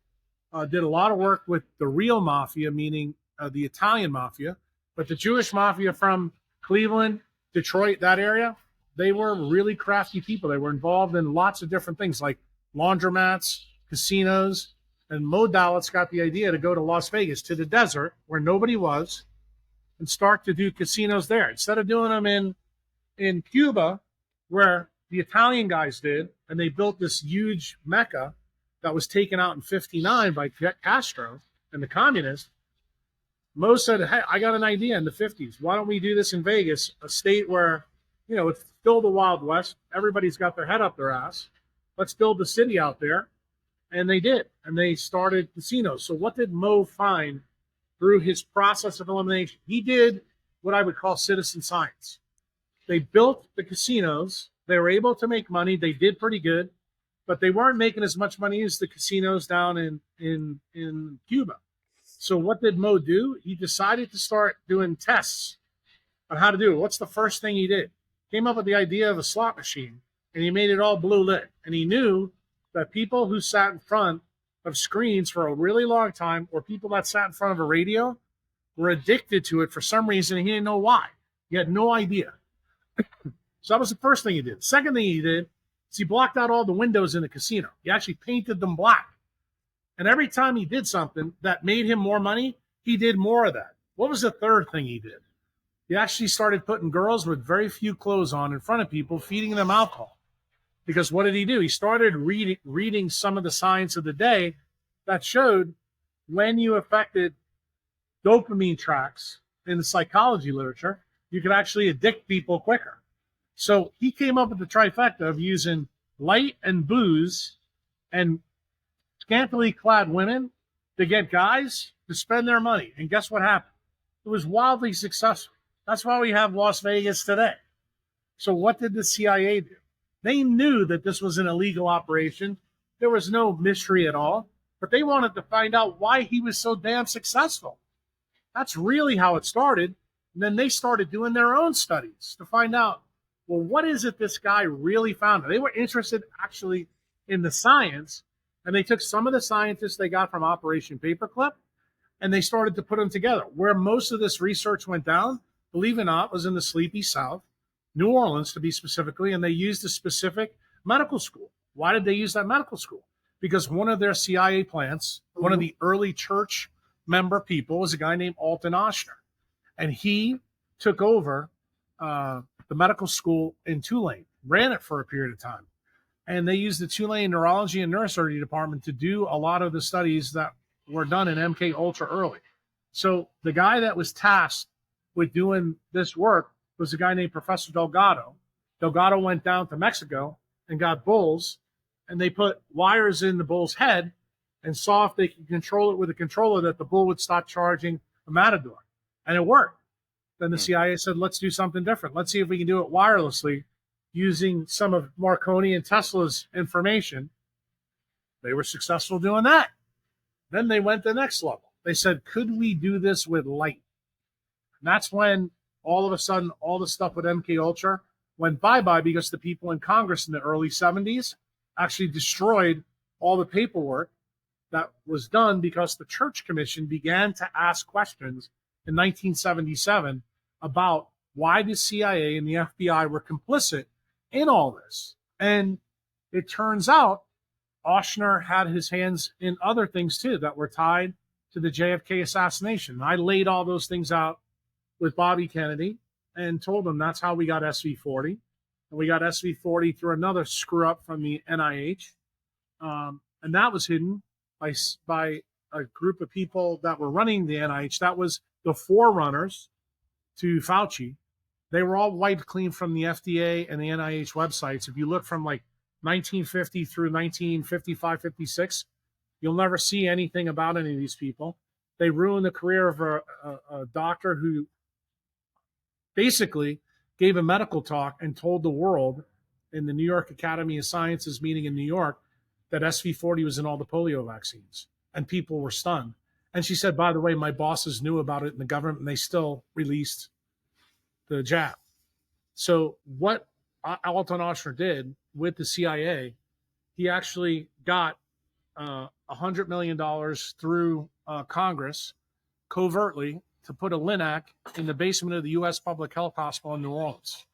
did a lot of work with the real mafia, meaning the Italian mafia, but the Jewish mafia from Cleveland, Detroit, that area, they were really crafty people. They were involved in lots of different things like laundromats, casinos, and Mo Dowlett's got the idea to go to Las Vegas, to the desert where nobody was, and start to do casinos there. Instead of doing them in Cuba, where the Italian guys did, and they built this huge mecca that was taken out in 59 by Castro and the communists, Mo said, hey, I got an idea in the 50s. Why don't we do this in Vegas, a state where, it's still the Wild West. Everybody's got their head up their ass. Let's build the city out there. And they did. And they started casinos. So what did Mo find through his process of elimination? He did what I would call citizen science. They built the casinos. They were able to make money. They did pretty good. But they weren't making as much money as the casinos down in Cuba. So what did Mo do? He decided to start doing tests on how to do it. What's the first thing he did? Came up with the idea of a slot machine, and he made it all blue lit. And he knew that people who sat in front of screens for a really long time, or people that sat in front of a radio, were addicted to it for some reason, and he didn't know why. He had no idea. So that was the first thing he did. Second thing he did is he blocked out all the windows in the casino. He actually painted them black. And every time he did something that made him more money, he did more of that. What was the third thing he did? He actually started putting girls with very few clothes on in front of people, feeding them alcohol. Because what did he do? He started reading some of the science of the day that showed when you affected dopamine tracks in the psychology literature, you could actually addict people quicker. So he came up with the trifecta of using light and booze and scantily clad women to get guys to spend their money. And guess what happened? It was wildly successful. That's why we have Las Vegas today. So what did the CIA do? They knew that this was an illegal operation. There was no mystery at all, but they wanted to find out why he was so damn successful. That's really how it started. And then they started doing their own studies to find out, well, what is it this guy really found? They were interested actually in the science. And they took some of the scientists they got from Operation Paperclip, and they started to put them together. Where most of this research went down, believe it or not, was in the sleepy South, New Orleans to be specifically, and they used a specific medical school. Why did they use that medical school? Because one of their CIA plants, one of the early church member people, was a guy named Alton Oshner. And he took over the medical school in Tulane, ran it for a period of time. And they used the Tulane Neurology and Neurosurgery Department to do a lot of the studies that were done in MKULTRA early. So the guy that was tasked with doing this work was a guy named Professor Delgado. Delgado went down to Mexico and got bulls, and they put wires in the bull's head and saw if they could control it with a controller that the bull would stop charging a matador. And it worked. Then the CIA said, let's do something different. Let's see if we can do it wirelessly using some of Marconi and Tesla's information. They were successful doing that. Then they went to the next level. They said, could we do this with light? And that's when all of a sudden all the stuff with MKUltra went bye-bye, because the people in Congress in the early 70s actually destroyed all the paperwork that was done, because the Church Commission began to ask questions in 1977 about why the CIA and the FBI were complicit in all this. And it turns out Oshner had his hands in other things too that were tied to the JFK assassination. And I laid all those things out with Bobby Kennedy and told him that's how we got SV40. And we got SV40 through another screw up from the NIH. And that was hidden by a group of people that were running the NIH. That was the forerunners to Fauci. They were all wiped clean from the FDA and the NIH websites. If you look from like 1950 through 1955, 56, you'll never see anything about any of these people. They ruined the career of a doctor who basically gave a medical talk and told the world in the New York Academy of Sciences meeting in New York that SV40 was in all the polio vaccines. And people were stunned. And she said, by the way, my bosses knew about it in the government, and they still released the jab. So what Alton Oshner did with the CIA, he actually got $100 million through Congress covertly to put a LINAC in the basement of the U.S. Public Health Hospital in New Orleans.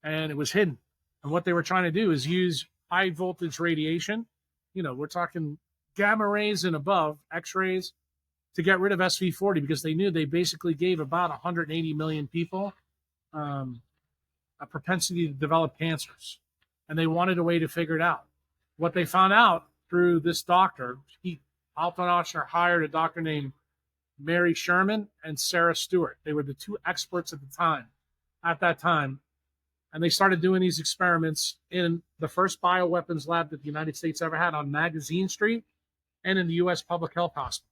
And it was hidden. And what they were trying to do is use high voltage radiation. You know, we're talking gamma rays and above, X-rays, to get rid of SV40 because they knew they basically gave about 180 million people a propensity to develop cancers. And they wanted a way to figure it out. What they found out through this doctor, Alton Ochsner hired a doctor named Mary Sherman and Sarah Stewart. They were the two experts at that time. And they started doing these experiments in the first bioweapons lab that the United States ever had on Magazine Street and in the U.S. Public Health Hospital.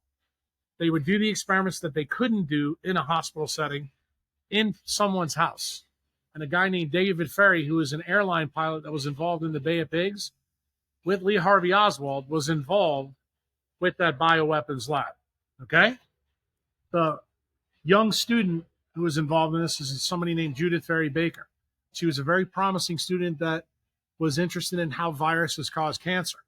They would do the experiments that they couldn't do in a hospital setting in someone's house. And a guy named David Ferry, who was an airline pilot that was involved in the Bay of Pigs, with Lee Harvey Oswald, was involved with that bioweapons lab. Okay? The young student who was involved in this is somebody named Judith Ferry Baker. She was a very promising student that was interested in how viruses cause cancer.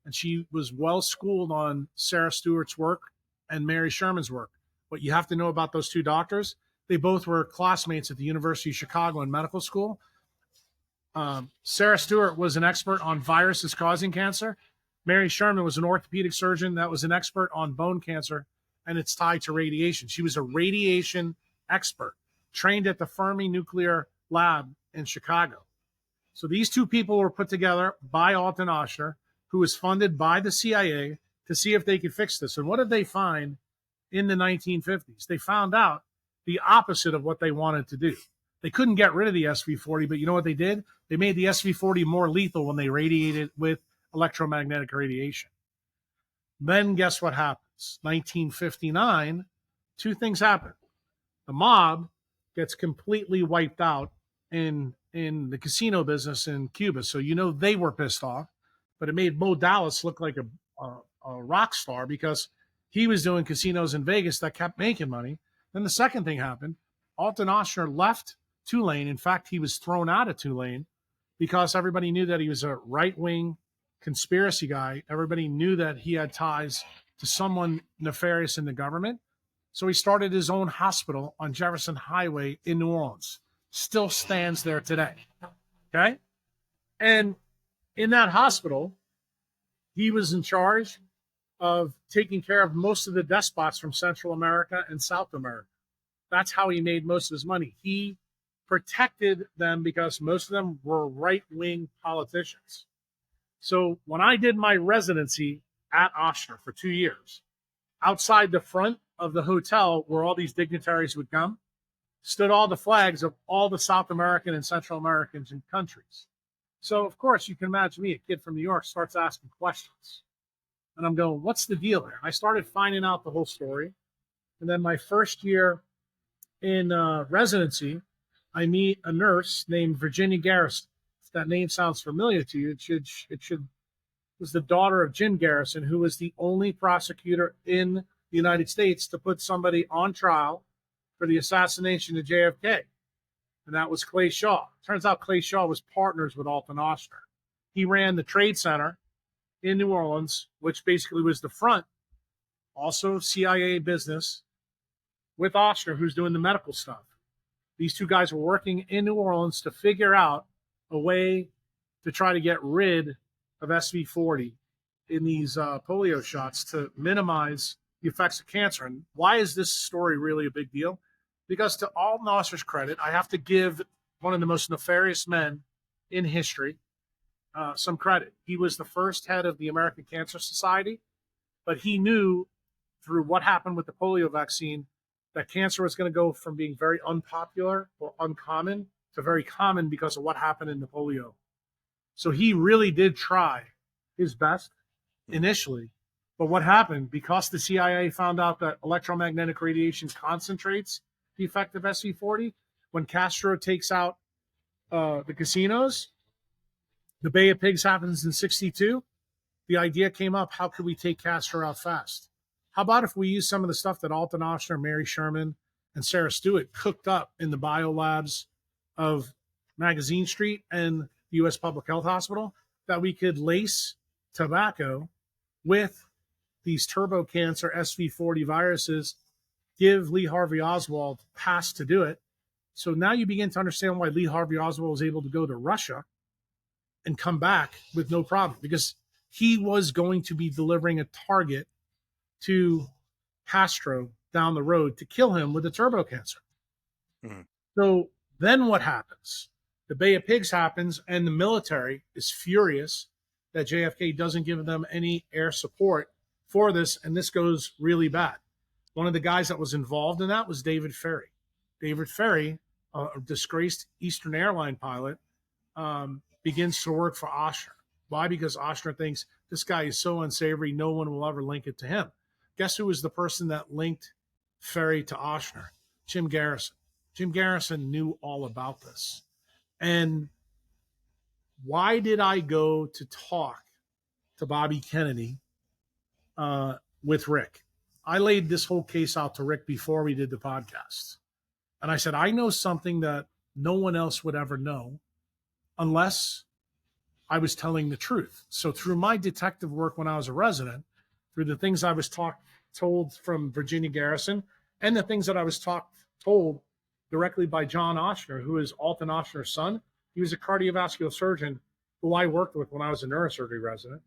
And she was well schooled on Sarah Stewart's work and Mary Sherman's work. What you have to know about those two doctors, they both were classmates at the University of Chicago in medical school. Sarah Stewart was an expert on viruses causing cancer. Mary Sherman was an orthopedic surgeon that was an expert on bone cancer, and it's tied to radiation. She was a radiation expert, trained at the Fermi Nuclear Lab in Chicago. So these two people were put together by Alton Ochsner, who was funded by the CIA to see if they could fix this. And what did they find in the 1950s? They found out the opposite of what they wanted to do. They couldn't get rid of the SV40, but you know what they did? They made the SV40 more lethal when they radiated with electromagnetic radiation. Then guess what happens? 1959, two things happen. The mob gets completely wiped out in the casino business in Cuba. So you know they were pissed off, but it made Mo Dallas look like a rock star because he was doing casinos in Vegas that kept making money. Then the second thing happened. Alton Ochsner left Tulane. In fact, he was thrown out of Tulane because everybody knew that he was a right-wing conspiracy guy. Everybody knew that he had ties to someone nefarious in the government. So he started his own hospital on Jefferson Highway in New Orleans. Still stands there today. Okay? And in that hospital, he was in charge of taking care of most of the despots from Central America and South America. That's how he made most of his money. He protected them because most of them were right-wing politicians. So when I did my residency at Ochsner for 2 years, outside the front of the hotel where all these dignitaries would come, stood all the flags of all the South American and Central American countries. So, of course, you can imagine me, a kid from New York, starts asking questions. And I'm going, what's the deal there? I started finding out the whole story. And then my first year in residency, I meet a nurse named Virginia Garrison. If that name sounds familiar to you, it was the daughter of Jim Garrison, who was the only prosecutor in the United States to put somebody on trial for the assassination of JFK. And that was Clay Shaw. Turns out Clay Shaw was partners with Alton Ochsner. He ran the Trade Center in New Orleans, which basically was the front, also CIA business, with Ochsner, who's doing the medical stuff. These two guys were working in New Orleans to figure out a way to try to get rid of SV40 in these polio shots to minimize the effects of cancer. And why is this story really a big deal? Because to Alton Ochsner's credit, I have to give one of the most nefarious men in history some credit. He was the first head of the American Cancer Society, but he knew through what happened with the polio vaccine that cancer was going to go from being very unpopular or uncommon to very common because of what happened in the polio. So he really did try his best initially. But what happened, because the CIA found out that electromagnetic radiation concentrates the effect of SV40, when Castro takes out the casinos, the Bay of Pigs happens in 62, the idea came up, how could we take Castro out fast? How about if we use some of the stuff that Alton Ochsner, Mary Sherman, and Sarah Stewart cooked up in the biolabs of Magazine Street and the U.S. Public Health Hospital, that we could lace tobacco with these turbo cancer SV40 viruses, give Lee Harvey Oswald pass to do it. So now you begin to understand why Lee Harvey Oswald was able to go to Russia and come back with no problem. Because he was going to be delivering a target to Castro down the road to kill him with a turbo cancer. Mhm. So then what happens? The Bay of Pigs happens, and the military is furious that JFK doesn't give them any air support for this, and this goes really bad. One of the guys that was involved in that was David Ferry. David Ferry, a disgraced Eastern Airline pilot, begins to work for Oshner. Why? Because Oshner thinks this guy is so unsavory, no one will ever link it to him. Guess who was the person that linked Ferry to Oshner? Jim Garrison. Jim Garrison knew all about this. And why did I go to talk to Bobby Kennedy with Rick? I laid this whole case out to Rick before we did the podcast. And I said, I know something that no one else would ever know unless I was telling the truth. So through my detective work when I was a resident, through the things I was told from Virginia Garrison, and the things that I was told directly by John Oshner, who is Alton Oshner's son. He was a cardiovascular surgeon who I worked with when I was a neurosurgery resident.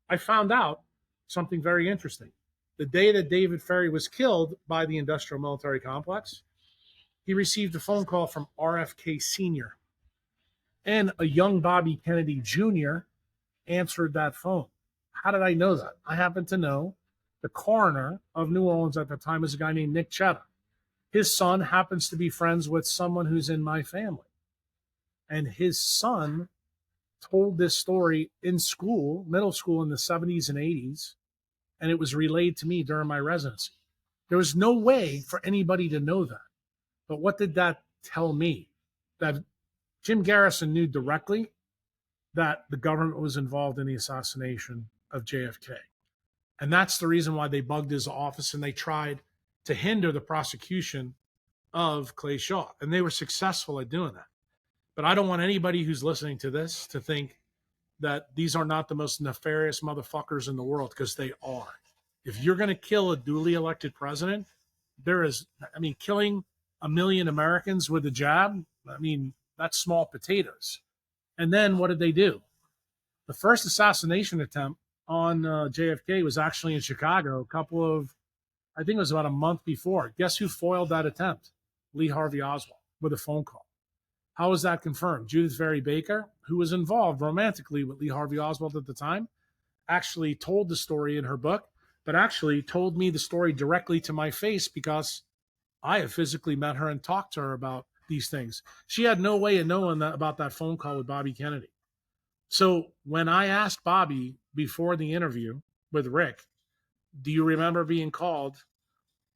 I found out something very interesting. The day that David Ferry was killed by the industrial military complex, he received a phone call from RFK Sr. And a young Bobby Kennedy Jr. answered that phone. How did I know that? I happen to know the coroner of New Orleans at the time was a guy named Nick Chetta. His son happens to be friends with someone who's in my family. And his son told this story in school, middle school in the 70s and 80s, and it was relayed to me during my residency. There was no way for anybody to know that. But what did that tell me? That Jim Garrison knew directly that the government was involved in the assassination of JFK. And that's the reason why they bugged his office and they tried to hinder the prosecution of Clay Shaw. And they were successful at doing that. But I don't want anybody who's listening to this to think that these are not the most nefarious motherfuckers in the world, because they are. If you're going to kill a duly elected president, killing 1 million Americans with a jab, that's small potatoes. And then what did they do? The first assassination attempt on JFK was actually in Chicago I think it was about a month before. Guess who foiled that attempt? Lee Harvey Oswald with a phone call. How was that confirmed? Judith Vary Baker, who was involved romantically with Lee Harvey Oswald at the time, actually told the story in her book, but actually told me the story directly to my face because I have physically met her and talked to her about these things. She had no way of knowing about that phone call with Bobby Kennedy. So when I asked Bobby before the interview with Rick, do you remember being called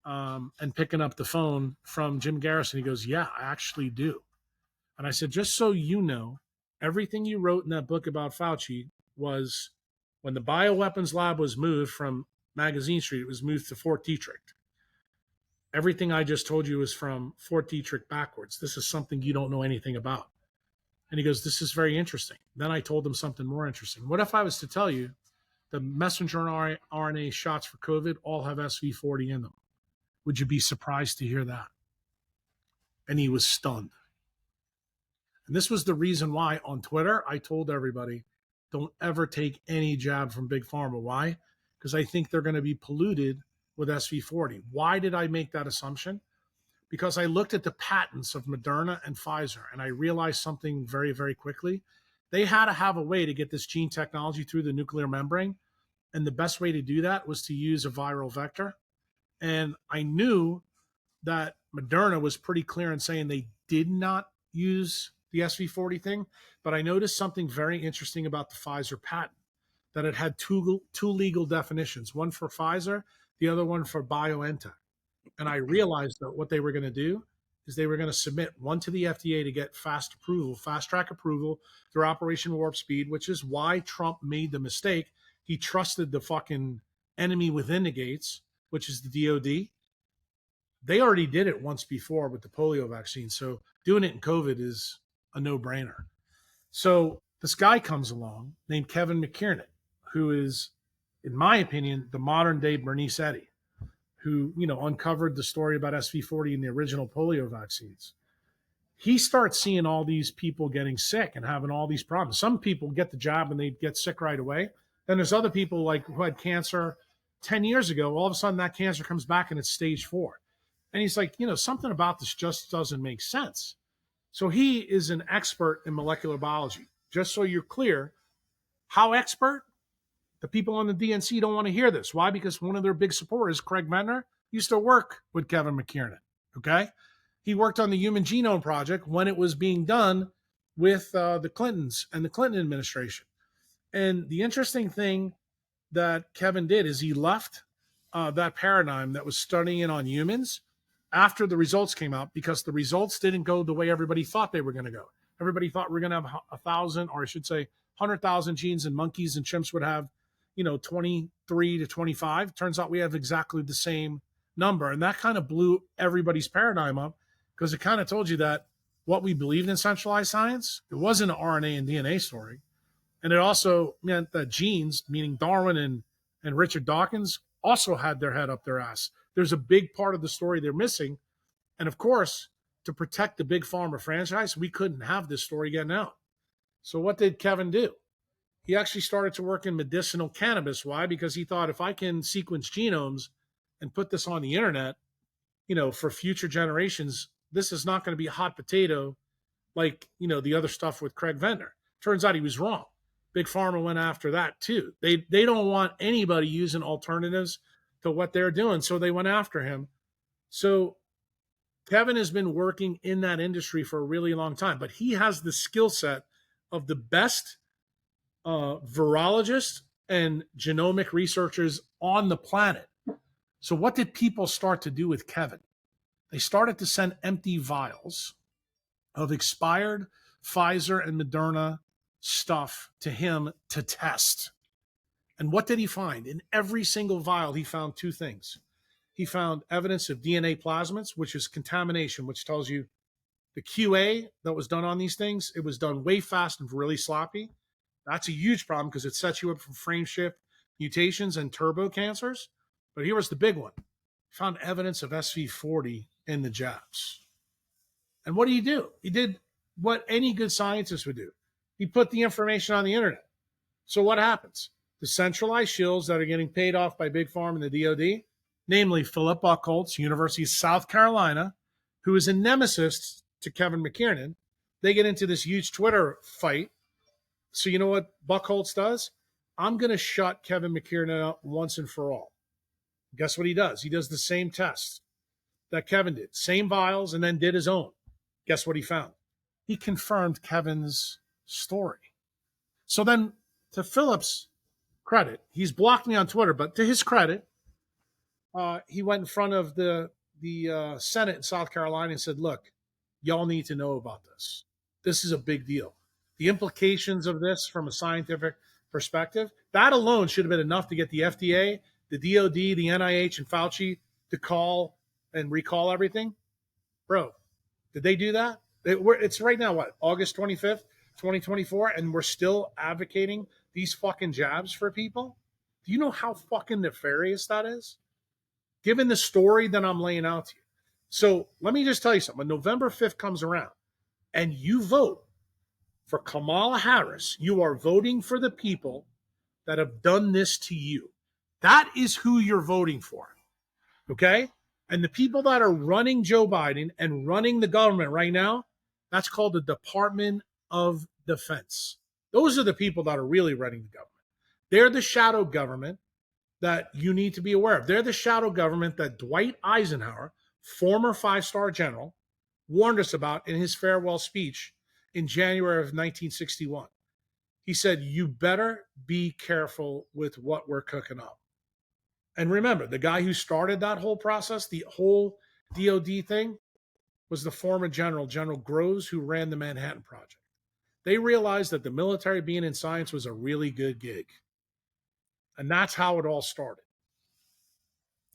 and picking up the phone from Jim Garrison? He goes, yeah, I actually do. And I said, just so you know, everything you wrote in that book about Fauci was when the bioweapons lab was moved from Magazine Street, it was moved to Fort Detrick. Everything I just told you is from Fort Detrick backwards. This is something you don't know anything about. And he goes, this is very interesting. Then I told him something more interesting. What if I was to tell you the messenger RNA shots for COVID all have SV40 in them? Would you be surprised to hear that? And he was stunned. And this was the reason why on Twitter, I told everybody, don't ever take any jab from Big Pharma. Why? Because I think they're going to be polluted with SV40. Why did I make that assumption? Because I looked at the patents of Moderna and Pfizer, and I realized something very, very quickly. They had to have a way to get this gene technology through the nuclear membrane. And the best way to do that was to use a viral vector. And I knew that Moderna was pretty clear in saying they did not use the SV40 thing. But I noticed something very interesting about the Pfizer patent, that it had two legal definitions, one for Pfizer, the other one for BioNTech. And I realized that what they were going to do is they were going to submit one to the FDA to get fast track approval through Operation Warp Speed, which is why Trump made the mistake. He trusted the fucking enemy within the gates, which is the DOD. They already did it once before with the polio vaccine. So doing it in COVID is a no-brainer. So this guy comes along named Kevin McKiernan, who is, in my opinion, the modern day Bernice Eddy, who, uncovered the story about SV40 in the original polio vaccines. He starts seeing all these people getting sick and having all these problems. Some people get the jab and they get sick right away. Then there's other people like who had cancer 10 years ago. All of a sudden that cancer comes back and it's stage 4. And he's like, something about this just doesn't make sense. So he is an expert in molecular biology. Just so you're clear, how expert? The people on the DNC don't want to hear this. Why? Because one of their big supporters, Craig Venter, used to work with Kevin McKiernan. Okay. He worked on the Human Genome Project when it was being done with the Clintons and the Clinton administration. And the interesting thing that Kevin did is he left that paradigm that was studying it on humans after the results came out, because the results didn't go the way everybody thought they were going to go. Everybody thought we are going to have 1,000, or I should say 100,000 genes, and monkeys and chimps would have 23 to 25. Turns out we have exactly the same number. And that kind of blew everybody's paradigm up, because it kind of told you that what we believed in centralized science, it wasn't an RNA and DNA story. And it also meant that genes, meaning Darwin and Richard Dawkins, also had their head up their ass. There's a big part of the story they're missing. And of course, to protect the big pharma franchise, we couldn't have this story getting out. So what did Kevin do? He actually started to work in medicinal cannabis. Why? Because he thought, if I can sequence genomes and put this on the internet, for future generations, this is not going to be a hot potato like, the other stuff with Craig Venter. Turns out he was wrong. Big Pharma went after that too. They don't want anybody using alternatives to what they're doing, so they went after him. So Kevin has been working in that industry for a really long time, but he has the skill set of the best virologists and genomic researchers on the planet. So what did people start to do with Kevin? They started to send empty vials of expired Pfizer and Moderna stuff to him to test. And what did he find? In every single vial, he found 2 things. He found evidence of DNA plasmids, which is contamination, which tells you the QA that was done on these things, it was done way fast and really sloppy. That's a huge problem because it sets you up for frame shift mutations and turbo cancers. But here was the big one. He found evidence of SV40 in the jabs. And what did? He did what any good scientist would do. He put the information on the internet. So what happens? The centralized shills that are getting paid off by Big Pharma and the DOD, namely Philip Buchholz, University of South Carolina, who is a nemesis to Kevin McKiernan, they get into this huge Twitter fight. So you know what Buchholz does? I'm going to shut Kevin McKiernan up once and for all. Guess what he does? He does the same test that Kevin did, same vials, and then did his own. Guess what he found? He confirmed Kevin's story. So then, to Philip's credit, he's blocked me on Twitter, but to his credit, he went in front of the Senate in South Carolina and said, look, y'all need to know about this. This is a big deal. The implications of this from a scientific perspective, that alone should have been enough to get the FDA, the DOD, the NIH, and Fauci to call and recall everything. Bro, did they do that? It's right now, what, August 25th, 2024, and we're still advocating these fucking jabs for people? Do you know how fucking nefarious that is? Given the story that I'm laying out to you. So let me just tell you something. When November 5th comes around and you vote for Kamala Harris, you are voting for the people that have done this to you. That is who you're voting for. Okay? And the people that are running Joe Biden and running the government right now, that's called the Department of Defense. Those are the people that are really running the government. They're the shadow government that you need to be aware of. They're the shadow government that Dwight Eisenhower, former 5-star general, warned us about in his farewell speech in January of 1961. He said, you better be careful with what we're cooking up. And remember, the guy who started that whole process, the whole DOD thing, was the former general, General Kruse, who ran the Manhattan Project. They realized that the military being in science was a really good gig. And that's how it all started.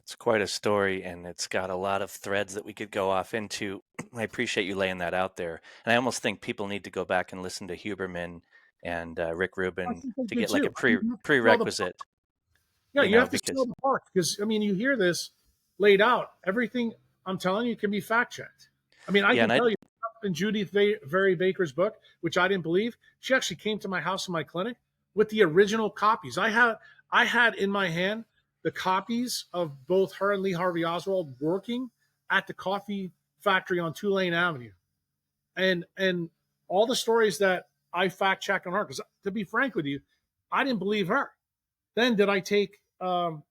It's quite a story, and it's got a lot of threads that we could go off into. I appreciate you laying that out there. And I almost think people need to go back and listen to Huberman and Rick Rubin to get like a prerequisite. Yeah, you have to smell the park because, I mean, you hear this laid out. Everything I'm telling you can be fact-checked. I mean, I can tell you in Judith Very Baker's book, which I didn't believe, she actually came to my house in my clinic, with the original copies. I had in my hand the copies of both her and Lee Harvey Oswald working at the coffee factory on Tulane Avenue, and all the stories that I fact check on her. Because to be frank with you, I didn't believe her. Then did I take the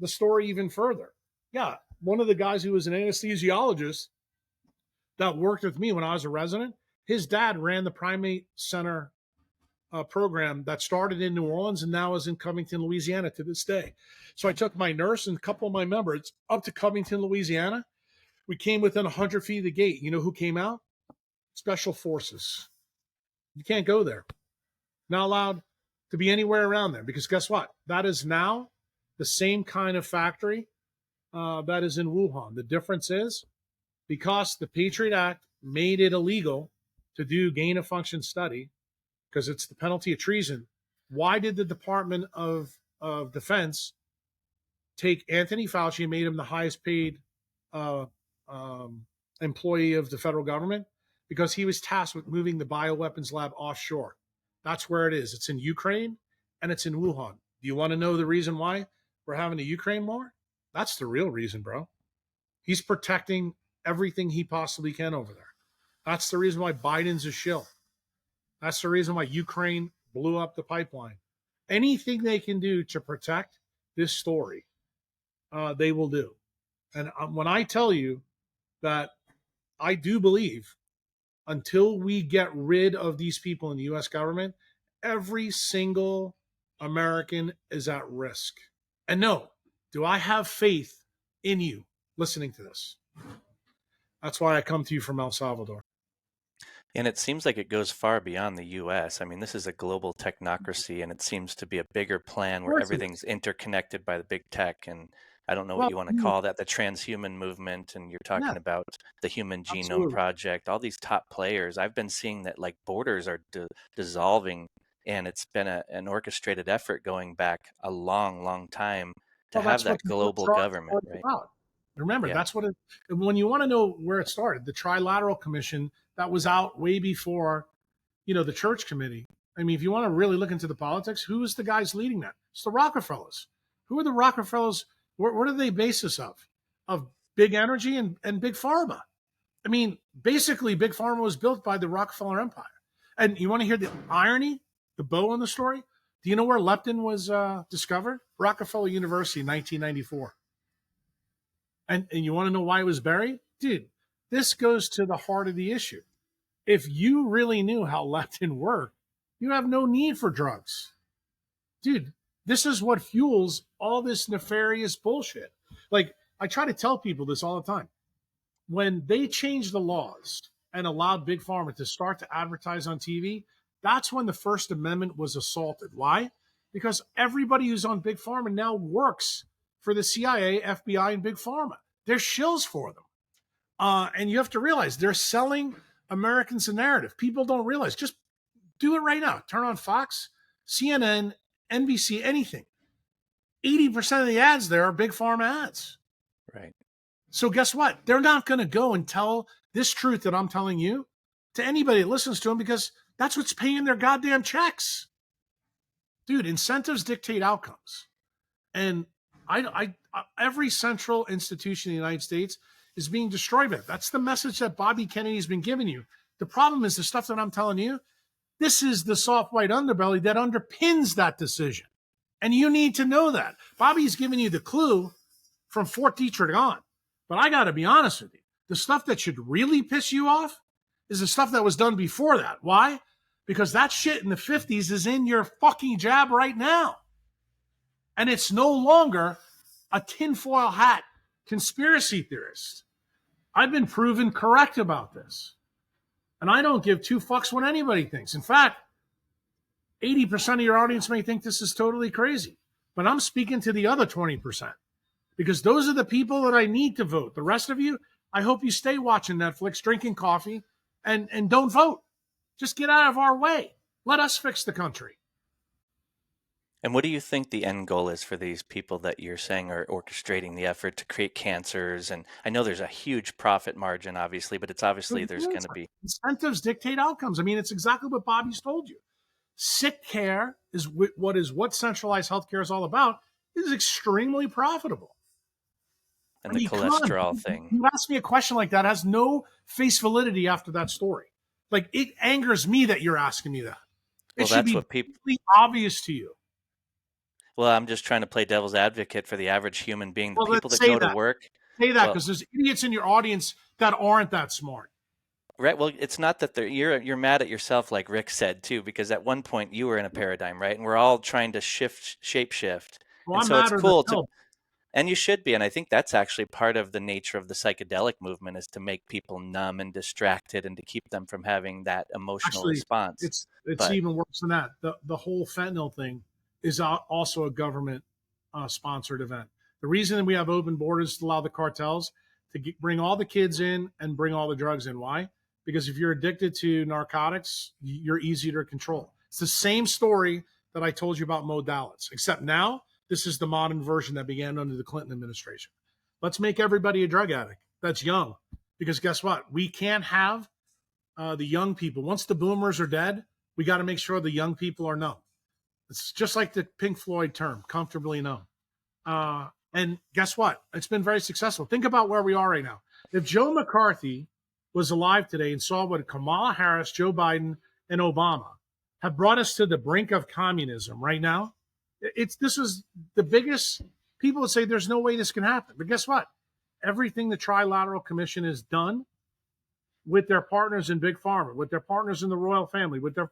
story even further? Yeah, one of the guys who was an anesthesiologist that worked with me when I was a resident, his dad ran the primate center program that started in New Orleans and now is in Covington, Louisiana to this day. So I took my nurse and a couple of my members up to Covington, Louisiana. We came within 100 feet of the gate. You know who came out? Special Forces. You can't go there. Not allowed to be anywhere around there because guess what? That is now the same kind of factory that is in Wuhan. The difference is because the Patriot Act made it illegal to do gain of function study because it's the penalty of treason. Why did the Department of Defense take Anthony Fauci and made him the highest paid uh, employee of the federal government? Because he was tasked with moving the bioweapons lab offshore. That's where it is. It's in Ukraine and it's in Wuhan. Do you want to know the reason why we're having a Ukraine war? That's the real reason, bro. He's protecting everything he possibly can over there. That's the reason why Biden's a shill. That's the reason why Ukraine blew up the pipeline. Anything they can do to protect this story, they will do. And when I tell you that I do believe until we get rid of these people in the U.S. government, every single American is at risk. And no, do I have faith in you listening to this? That's why I come to you from El Salvador. And it seems like it goes far beyond the US. I mean, this is a global technocracy, and it seems to be a bigger plan Of where course it everything's is. interconnected by the big tech. And I don't know what Well, you want to call that, the transhuman movement. And you're yeah, talking about the Human Genome absolutely. Project, all these top players. I've been seeing that like borders are dissolving, and it's been an orchestrated effort going back a long, long time to Well, have that's what that the global government, Charter's right? about. Remember, Yeah. that's what it. When you want to know where it started, the Trilateral Commission that was out way before, the Church Committee. I mean, if you want to really look into the politics, who is the guys leading that? It's the Rockefellers. Who are the Rockefellers? What are they basis of? Of big energy and big pharma. I mean, basically, big pharma was built by the Rockefeller Empire. And you want to hear the irony, the bow on the story? Do you know where leptin was discovered? Rockefeller University in 1994. And you want to know why it was buried? Dude, this goes to the heart of the issue. If you really knew how leptin worked, you have no need for drugs. Dude, this is what fuels all this nefarious bullshit. Like, I try to tell people this all the time. When they changed the laws and allowed Big Pharma to start to advertise on TV, that's when the First Amendment was assaulted. Why? Because everybody who's on Big Pharma now works for the CIA, FBI, and Big Pharma. They're shills for them. And you have to realize they're selling Americans a narrative. People don't realize. Just do it right now. Turn on Fox, CNN, NBC, anything. 80% of the ads there are Big Pharma ads. Right. So guess what? They're not going to go and tell this truth that I'm telling you to anybody that listens to them because that's what's paying their goddamn checks. Dude, incentives dictate outcomes. And every central institution in the United States is being destroyed by it. That's the message that Bobby Kennedy's been giving you. The problem is the stuff that I'm telling you, this is the soft white underbelly that underpins that decision. And you need to know that. Bobby's giving you the clue from Fort Detrick on. But I got to be honest with you. The stuff that should really piss you off is the stuff that was done before that. Why? Because that shit in the 50s is in your fucking jab right now. And it's no longer a tinfoil hat conspiracy theorist. I've been proven correct about this. And I don't give two fucks what anybody thinks. In fact, 80% of your audience may think this is totally crazy. But I'm speaking to the other 20%. Because those are the people that I need to vote. The rest of you, I hope you stay watching Netflix, drinking coffee, and don't vote. Just get out of our way. Let us fix the country. And what do you think the end goal is for these people that you're saying are orchestrating the effort to create cancers? And I know there's a huge profit margin, obviously, but it's obviously there's going to be. Incentives dictate outcomes. I mean, it's exactly what Bobby's told you. Sick care is what centralized healthcare is all about. It is extremely profitable. And I the mean, come on. cholesterol thing. You ask me a question like that, it has no face validity after that story. Like, it angers me that you're asking me that. It Well, should that's be what people. completely obvious to you. Well, I'm just trying to play devil's advocate for the average human being. The Well, people let's that say go to that. work. Say that, Well, because there's idiots in your audience that aren't that smart. right. Well, it's not that you're mad at yourself, like Rick said too, because at one point you were in a paradigm, right? And we're all trying to shape shift. Well, And I'm so it's madder than cool to, hell. and you should be. And I think that's actually part of the nature of the psychedelic movement is to make people numb and distracted and to keep them from having that emotional Actually, response. it's But even worse than that. The whole fentanyl thing is also a government sponsored event. The reason we have open borders to allow the cartels to bring all the kids in and bring all the drugs in. Why? Because if you're addicted to narcotics, you're easier to control. It's the same story that I told you about modalities, except now this is the modern version that began under the Clinton administration. Let's make everybody a drug addict that's young, because guess what? We can't have the young people. Once the boomers are dead, we got to make sure the young people are numb. It's just like the Pink Floyd term, comfortably numb. And guess what? It's been very successful. Think about where we are right now. If Joe McCarthy was alive today and saw what Kamala Harris, Joe Biden, and Obama have brought us to the brink of communism right now, this is the biggest. People would say there's no way this can happen. But guess what? Everything the Trilateral Commission has done with their partners in Big Pharma, with their partners in the royal family, with their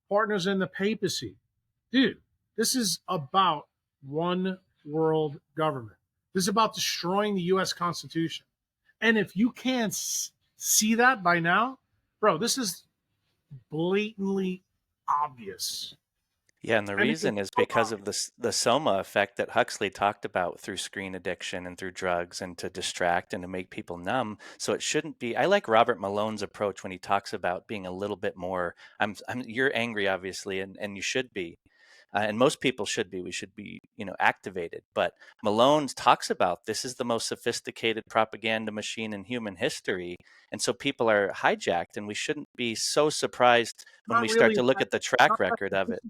partners in the papacy. Dude, this is about one world government. This is about destroying the U.S. Constitution. And if you can't see that by now, bro, this is blatantly obvious. yeah, and the reason is because of the soma effect that Huxley talked about through screen addiction and through drugs and to distract and to make people numb. So it shouldn't be. I like Robert Malone's approach when he talks about being a little bit more. You're angry, obviously, and you should be. And most people should be. We should be, activated. But Malone talks about this is the most sophisticated propaganda machine in human history, and so people are hijacked. And we shouldn't be so surprised when we start to look at the track record of it.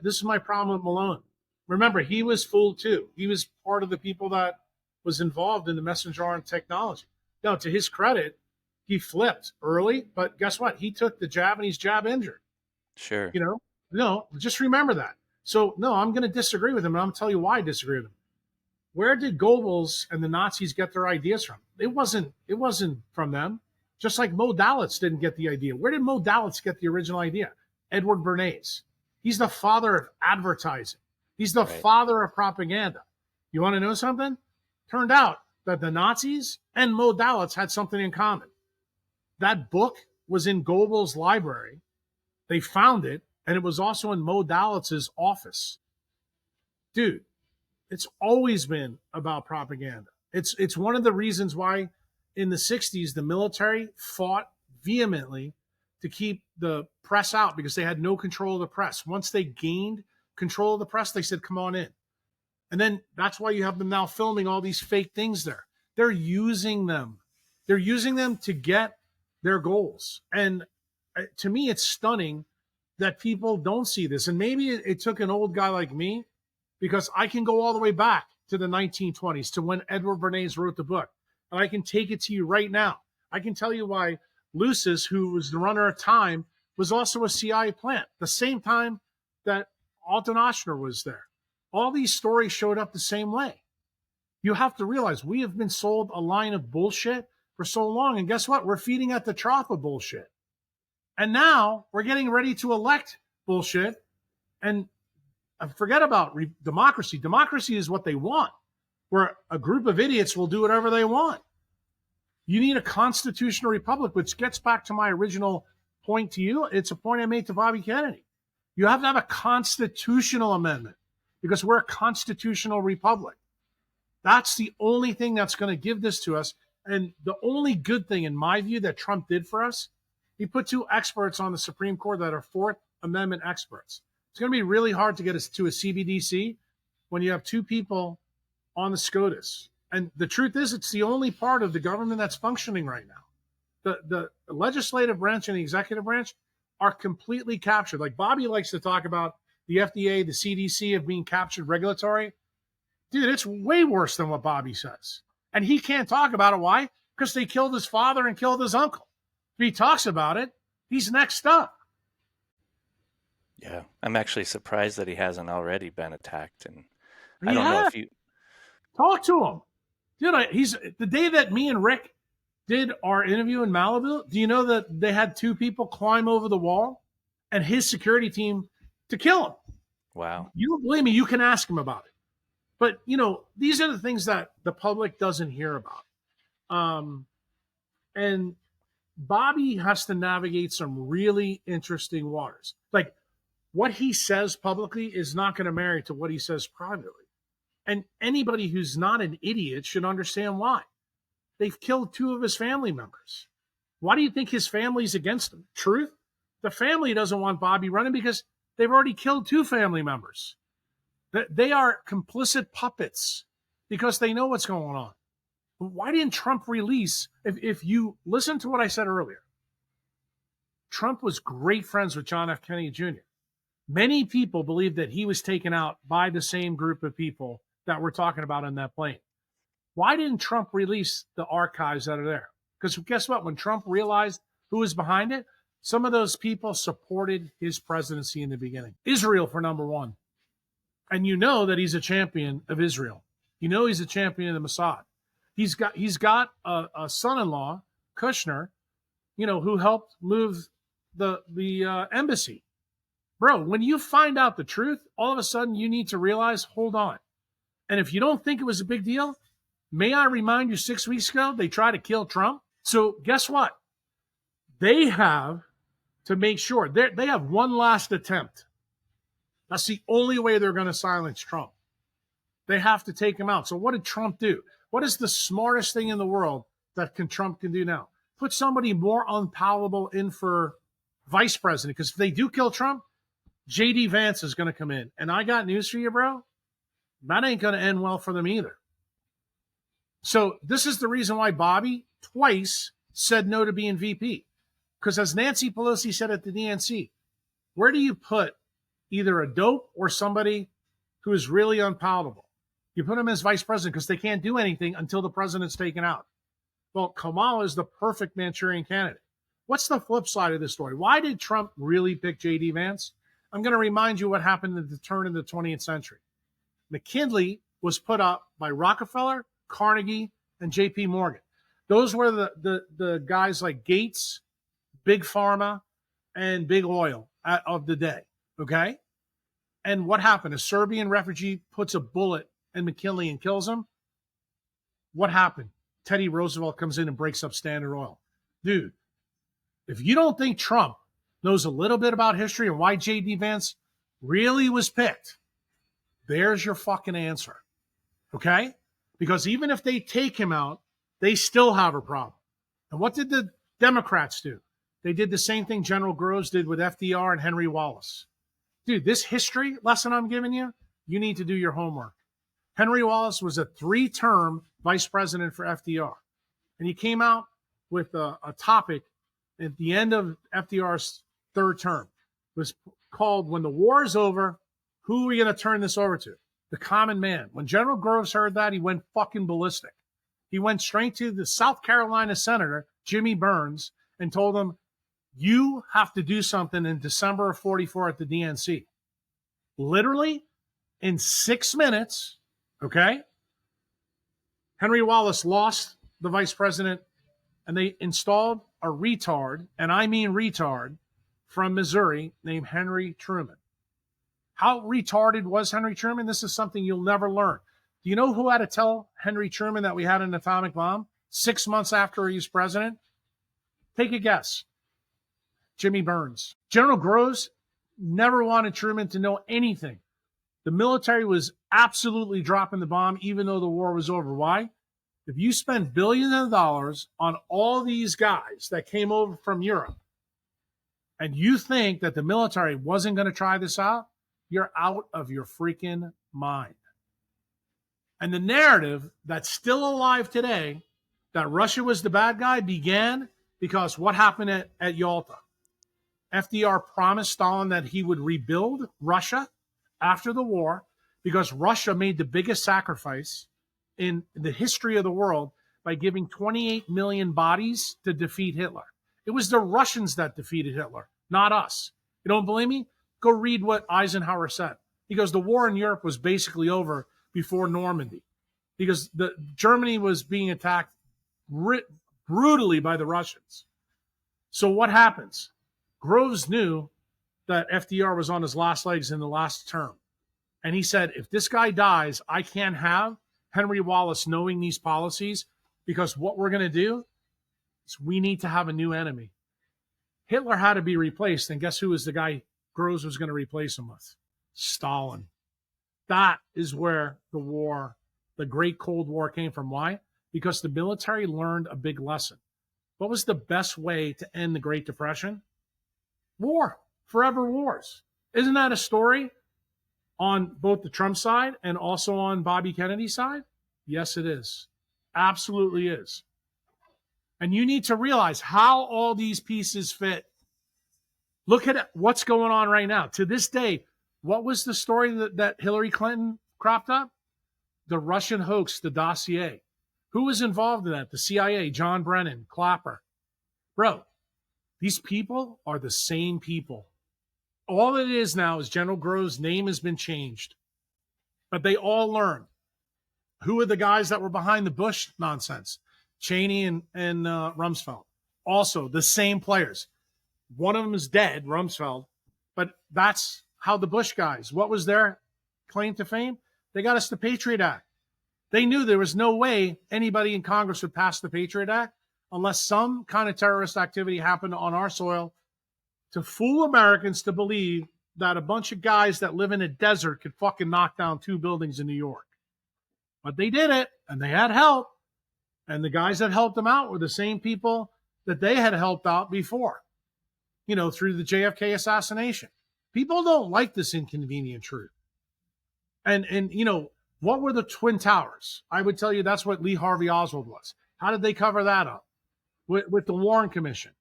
This is my problem with Malone. Remember, he was fooled too. He was part of the people that was involved in the messenger RNA technology. Now, to his credit, he flipped early, but guess what? He took the jab and he's jab injured. Sure. No, just remember that. So, no, I'm going to disagree with him, and I'm going to tell you why I disagree with him. Where did Goebbels and the Nazis get their ideas from? It wasn't from them. Just like Mo Dalitz didn't get the idea. Where did Mo Dalitz get the original idea? Edward Bernays. He's the father of advertising. He's the father of propaganda. You want to know something? Turned out that the Nazis and Mo Dalitz had something in common. That book was in Goebbels' library. They found it, and it was also in Mo Dalitz's office. Dude, it's always been about propaganda. It's one of the reasons why in the 60s the military fought vehemently to keep the press out, because they had no control of the press. Once they gained control of the press, they said, come on in. And then that's why you have them now filming all these fake things there. They're using them. They're using them to get their goals. And to me, it's stunning that people don't see this. And maybe it took an old guy like me, because I can go all the way back to the 1920s, to when Edward Bernays wrote the book. And I can take it to you right now. I can tell you why Lucis, who was the runner of Time, was also a CIA plant, the same time that Alton Ochsner was there. All these stories showed up the same way. You have to realize we have been sold a line of bullshit for so long. And guess what? We're feeding at the trough of bullshit. And now we're getting ready to elect bullshit. And forget about democracy. Democracy is what they want, where a group of idiots will do whatever they want. You need a constitutional republic, which gets back to my original point to you. It's a point I made to Bobby Kennedy. You have to have a constitutional amendment, because we're a constitutional republic. That's the only thing that's going to give this to us. And the only good thing, in my view, that Trump did for us, he put two experts on the Supreme Court that are Fourth Amendment experts. It's going to be really hard to get us to a CBDC when you have two people on the SCOTUS. And the truth is, it's the only part of the government that's functioning right now. The legislative branch and the executive branch are completely captured. Like Bobby likes to talk about the FDA, the CDC of being captured regulatory. Dude, it's way worse than what Bobby says. And he can't talk about it. Why? Because they killed his father and killed his uncle. If he talks about it, he's next up. Yeah, I'm actually surprised that he hasn't already been attacked. And I Yeah. don't know if you Talk to him. Dude, he's the day that me and Rick did our interview in Malibu, do you know that they had 2 people climb over the wall and his security team to kill him? Wow. You don't believe me, you can ask him about it. But, these are the things that the public doesn't hear about. And Bobby has to navigate some really interesting waters. Like, what he says publicly is not going to marry to what he says privately. And anybody who's not an idiot should understand why. They've killed 2 of his family members. Why do you think his family's against him? Truth? The family doesn't want Bobby running because they've already killed 2 family members. They are complicit puppets because they know what's going on. Why didn't Trump release? If you listen to what I said earlier, Trump was great friends with John F. Kennedy Jr. Many people believe that he was taken out by the same group of people that we're talking about on that plane. Why didn't Trump release the archives that are there? Because guess what? When Trump realized who was behind it, some of those people supported his presidency in the beginning. Israel for number one. And you know that he's a champion of Israel. You know he's a champion of the Mossad. He's got a son-in-law, Kushner, who helped move the embassy. Bro, when you find out the truth, all of a sudden you need to realize, hold on. And if you don't think it was a big deal, may I remind you 6 weeks ago, they tried to kill Trump. So guess what? They have to make sure they have one last attempt. That's the only way they're going to silence Trump. They have to take him out. So what did Trump do? What is the smartest thing in the world that Trump can do now? Put somebody more unpalatable in for vice president. Because if they do kill Trump, J.D. Vance is going to come in. And I got news for you, bro. That ain't going to end well for them either. So this is the reason why Bobby twice said no to being VP. Because as Nancy Pelosi said at the DNC, where do you put either a dope or somebody who is really unpalatable? You put them as vice president because they can't do anything until the president's taken out. Well, Kamala is the perfect Manchurian candidate. What's the flip side of this story? Why did Trump really pick J.D. Vance? I'm going to remind you what happened at the turn of the 20th century. McKinley was put up by Rockefeller, Carnegie, and J.P. Morgan. Those were the guys like Gates, Big Pharma, and Big Oil of the day, okay? And what happened? A Serbian refugee puts a bullet in McKinley and kills him. What happened? Teddy Roosevelt comes in and breaks up Standard Oil. Dude, if you don't think Trump knows a little bit about history and why J.D. Vance really was picked, there's your fucking answer, okay? Because even if they take him out, they still have a problem. And what did the Democrats do? They did the same thing General Groves did with FDR and Henry Wallace. Dude, this history lesson I'm giving you, you need to do your homework. Henry Wallace was a 3-term vice president for FDR. And he came out with a topic at the end of FDR's 3rd term. It was called, when the war is over, who are we going to turn this over to? The common man. When General Groves heard that, he went fucking ballistic. He went straight to the South Carolina Senator, Jimmy Burns, and told him, you have to do something in December of 44 at the DNC. Literally, in 6 minutes, okay, Henry Wallace lost the vice president, and they installed a retard, and I mean retard, from Missouri named Henry Truman. How retarded was Henry Truman? This is something you'll never learn. Do you know who had to tell Henry Truman that we had an atomic bomb 6 months after he was president? Take a guess. Jimmy Burns. General Groves never wanted Truman to know anything. The military was absolutely dropping the bomb even though the war was over. Why? If you spend billions of dollars on all these guys that came over from Europe and you think that the military wasn't going to try this out, you're out of your freaking mind. And the narrative that's still alive today that Russia was the bad guy began because what happened at Yalta. FDR promised Stalin that he would rebuild Russia after the war because Russia made the biggest sacrifice in the history of the world by giving 28 million bodies to defeat Hitler. It was the Russians that defeated Hitler, not us. You don't believe me? Go read what Eisenhower said. He goes, the war in Europe was basically over before Normandy because Germany was being attacked brutally by the Russians. So what happens? Groves knew that FDR was on his last legs in the last term. And he said, if this guy dies, I can't have Henry Wallace knowing these policies because what we're going to do is we need to have a new enemy. Hitler had to be replaced. And guess who was the guy Groves was going to replace him with? Stalin. That is where the war, the Great Cold War came from. Why? Because the military learned a big lesson. What was the best way to end the Great Depression? War. Forever wars. Isn't that a story on both the Trump side and also on Bobby Kennedy's side? Yes, it is. Absolutely is. And you need to realize how all these pieces fit. Look at what's going on right now. To this day, what was the story that Hillary Clinton cropped up? The Russian hoax, the dossier. Who was involved in that? The CIA, John Brennan, Clapper. Bro, these people are the same people. All it is now is General Groves' name has been changed. But they all learned. Who are the guys that were behind the Bush nonsense? Cheney and Rumsfeld. Also, the same players. One of them is dead, Rumsfeld. But that's how the Bush guys, what was their claim to fame? They got us the Patriot Act. They knew there was no way anybody in Congress would pass the Patriot Act unless some kind of terrorist activity happened on our soil to fool Americans to believe that a bunch of guys that live in a desert could fucking knock down 2 buildings in New York. But they did it, and they had help. And the guys that helped them out were the same people that they had helped out before, through the JFK assassination. People don't like this inconvenient truth. And what were the Twin Towers? I would tell you that's what Lee Harvey Oswald was. How did they cover that up? With the Warren Commission.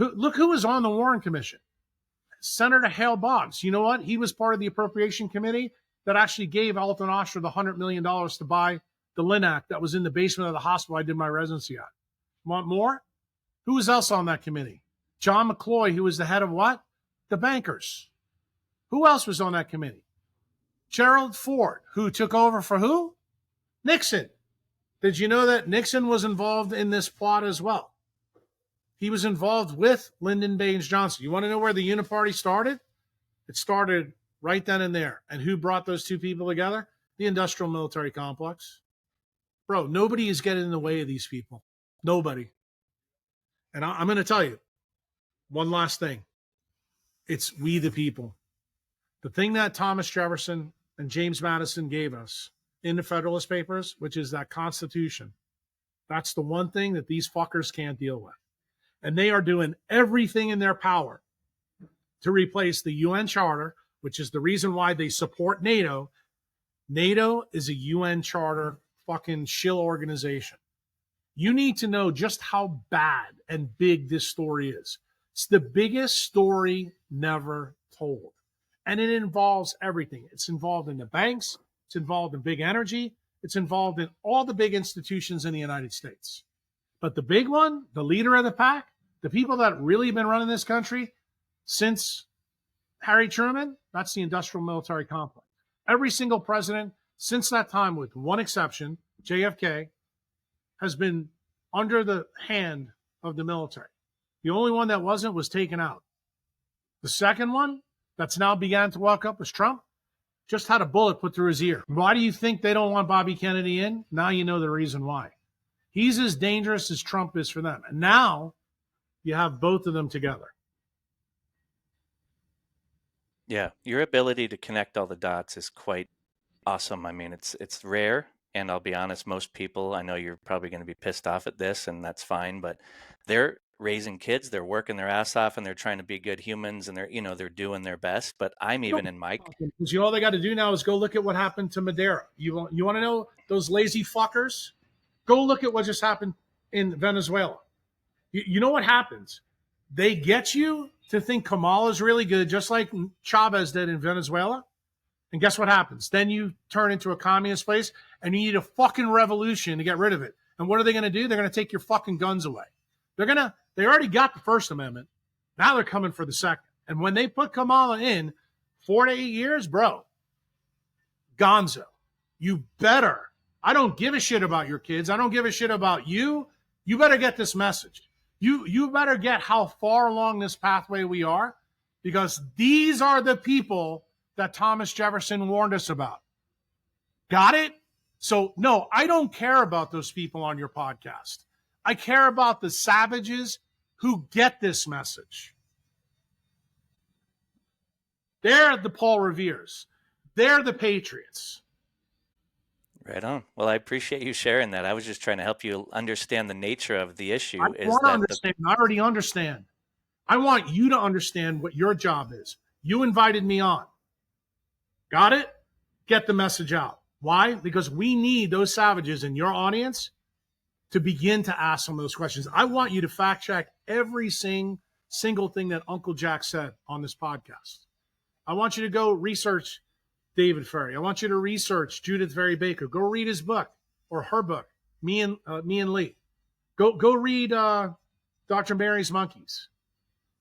Look who was on the Warren Commission. Senator Hale Boggs. You know what? He was part of the Appropriation Committee that actually gave Alton Oster the $100 million to buy the Linac that was in the basement of the hospital I did my residency at. Want more? Who was else on that committee? John McCloy, who was the head of what? The bankers. Who else was on that committee? Gerald Ford, who took over for who? Nixon. Did you know that Nixon was involved in this plot as well? He was involved with Lyndon Baines Johnson. You want to know where the Uniparty started? It started right then and there. And who brought those two people together? The industrial military complex. Bro, nobody is getting in the way of these people. Nobody. And I'm going to tell you one last thing. It's we the people. The thing that Thomas Jefferson and James Madison gave us in the Federalist Papers, which is that Constitution, that's the one thing that these fuckers can't deal with. And they are doing everything in their power to replace the UN Charter, which is the reason why they support NATO. NATO is a UN Charter fucking shill organization. You need to know just how bad and big this story is. It's the biggest story never told. And it involves everything. It's involved in the banks. It's involved in big energy. It's involved in all the big institutions in the United States. But the big one, the leader of the pack, the people that really have been running this country since Harry Truman, that's the industrial military complex. Every single president since that time, with one exception, JFK, has been under the hand of the military. The only one that wasn't was taken out. The second one that's now began to walk up was Trump. Just had a bullet put through his ear. Why do you think they don't want Bobby Kennedy in? Now you know the reason why. He's as dangerous as Trump is for them. And now you have both of them together. Yeah, your ability to connect all the dots is quite awesome. I mean, it's rare. And I'll be honest, most people, I know you're probably going to be pissed off at this, and that's fine, but they're raising kids, they're working their ass off, and they're trying to be good humans, and they're doing their best. But I'm even in my... Because all they got to do now is go look at what happened to Madeira. You want to know those lazy fuckers? Go look at what just happened in Venezuela. You know what happens? They get you to think Kamala is really good, just like Chavez did in Venezuela. And guess what happens? Then you turn into a communist place and you need a fucking revolution to get rid of it. And what are they going to do? They're going to take your fucking guns away. They already got the First Amendment. Now they're coming for the second. And when they put Kamala in 4 to 8 years, bro, gonzo, you better. I don't give a shit about your kids. I don't give a shit about you. You better get this message. You better get how far along this pathway we are, because these are the people that Thomas Jefferson warned us about. Got it? So, no, I don't care about those people on your podcast. I care about the savages who get this message. They're the Paul Reveres. They're the patriots. Right on. Well, I appreciate you sharing that. I was just trying to help you understand the nature of the issue. I want to understand. I already understand. I want you to understand what your job is. You invited me on. Got it? Get the message out. Why? Because we need those savages in your audience to begin to ask some of those questions. I want you to fact check every single thing that Uncle Jack said on this podcast. I want you to go research David Ferry. I want you to research Judith Ferry Baker. Go read his book or her book, Me and Lee. Go read Dr. Mary's Monkeys.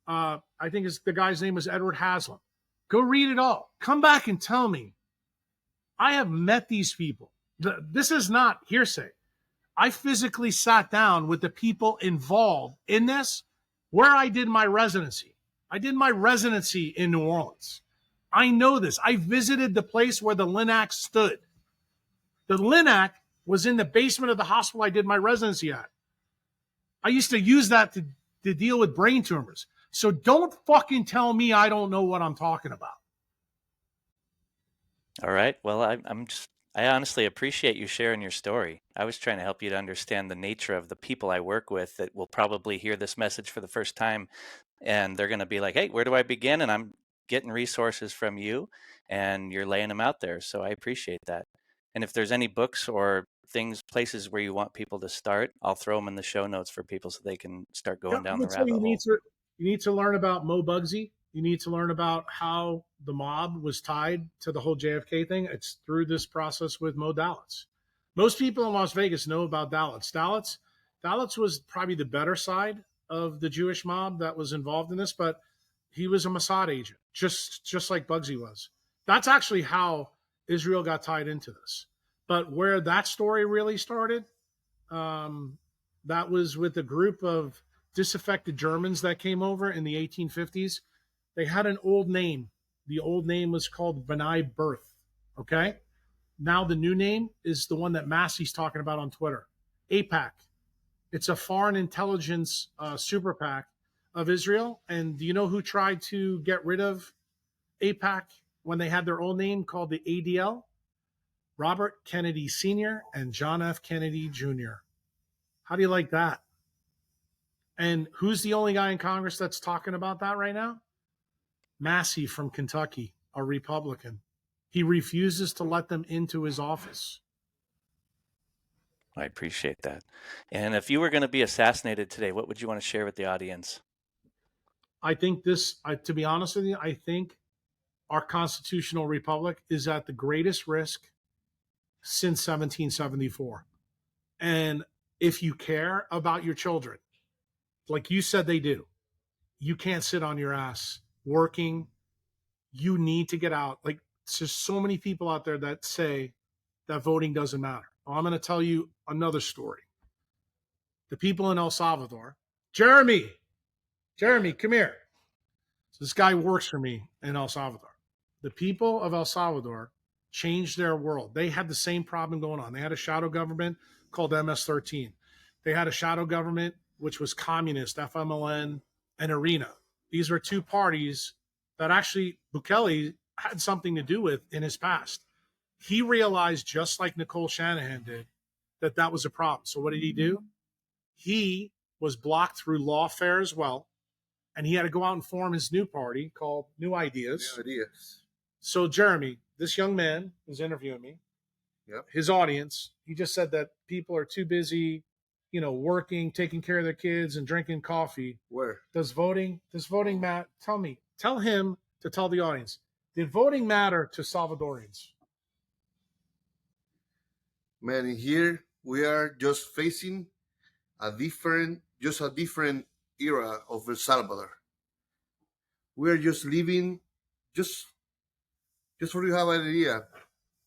I think the guy's name was Edward Haslam. Go read it all. Come back and tell me. I have met these people. This is not hearsay. I physically sat down with the people involved in this where I did my residency. I did my residency in New Orleans. I know this. I visited the place where the LINAC stood. The LINAC was in the basement of the hospital I did my residency at. I used to use that to deal with brain tumors. So don't fucking tell me I don't know what I'm talking about. All right. Well, I honestly appreciate you sharing your story. I was trying to help you to understand the nature of the people I work with that will probably hear this message for the first time, and they're going to be like, hey, where do I begin? And I'm getting resources from you, and you're laying them out there. So I appreciate that. And if there's any books or places where you want people to start, I'll throw them in the show notes for people so they can start going down the rabbit hole. You need to learn about Mo Bugsy. You need to learn about how the mob was tied to the whole JFK thing. It's through this process with Mo Dalitz. Most people in Las Vegas know about Dalitz. Dalitz was probably the better side of the Jewish mob that was involved in this, but he was a Mossad agent, just like Bugsy was. That's actually how Israel got tied into this. But where that story really started, that was with a group of disaffected Germans that came over in the 1850s. They had an old name. The old name was called B'nai B'rith, okay? Now the new name is the one that Massey's talking about on Twitter, AIPAC. It's a foreign intelligence super PAC of Israel. And do you know who tried to get rid of AIPAC when they had their old name called the ADL? Robert Kennedy Sr. and John F. Kennedy Jr. How do you like that? And who's the only guy in Congress that's talking about that right now? Massey from Kentucky, a Republican. He refuses to let them into his office. I appreciate that. And if you were going to be assassinated today, what would you want to share with the audience? I think to be honest with you, I think our constitutional republic is at the greatest risk since 1774. And if you care about your children, like you said they do, you can't sit on your ass working. You need to get out. Like, there's so many people out there that say that voting doesn't matter. Well, I'm going to tell you another story. The people in El Salvador, Jeremy, come here. So this guy works for me in El Salvador. The people of El Salvador changed their world. They had the same problem going on. They had a shadow government called MS-13. They had a shadow government which was communist, FMLN, and Arena. These were two parties that actually Bukele had something to do with in his past. He realized, just like Nicole Shanahan did, that was a problem. So what did he do? He was blocked through lawfare as well, and he had to go out and form his new party called New Ideas. New Ideas. So Jeremy, this young man who's interviewing me, Yep. his audience, he just said that people are too busy working, taking care of their kids and drinking coffee. Where? Does voting matter? Tell him to tell the audience, did voting matter to Salvadorians? Man, in here we are just facing a different era of El Salvador. We are just living, just for you to have an idea.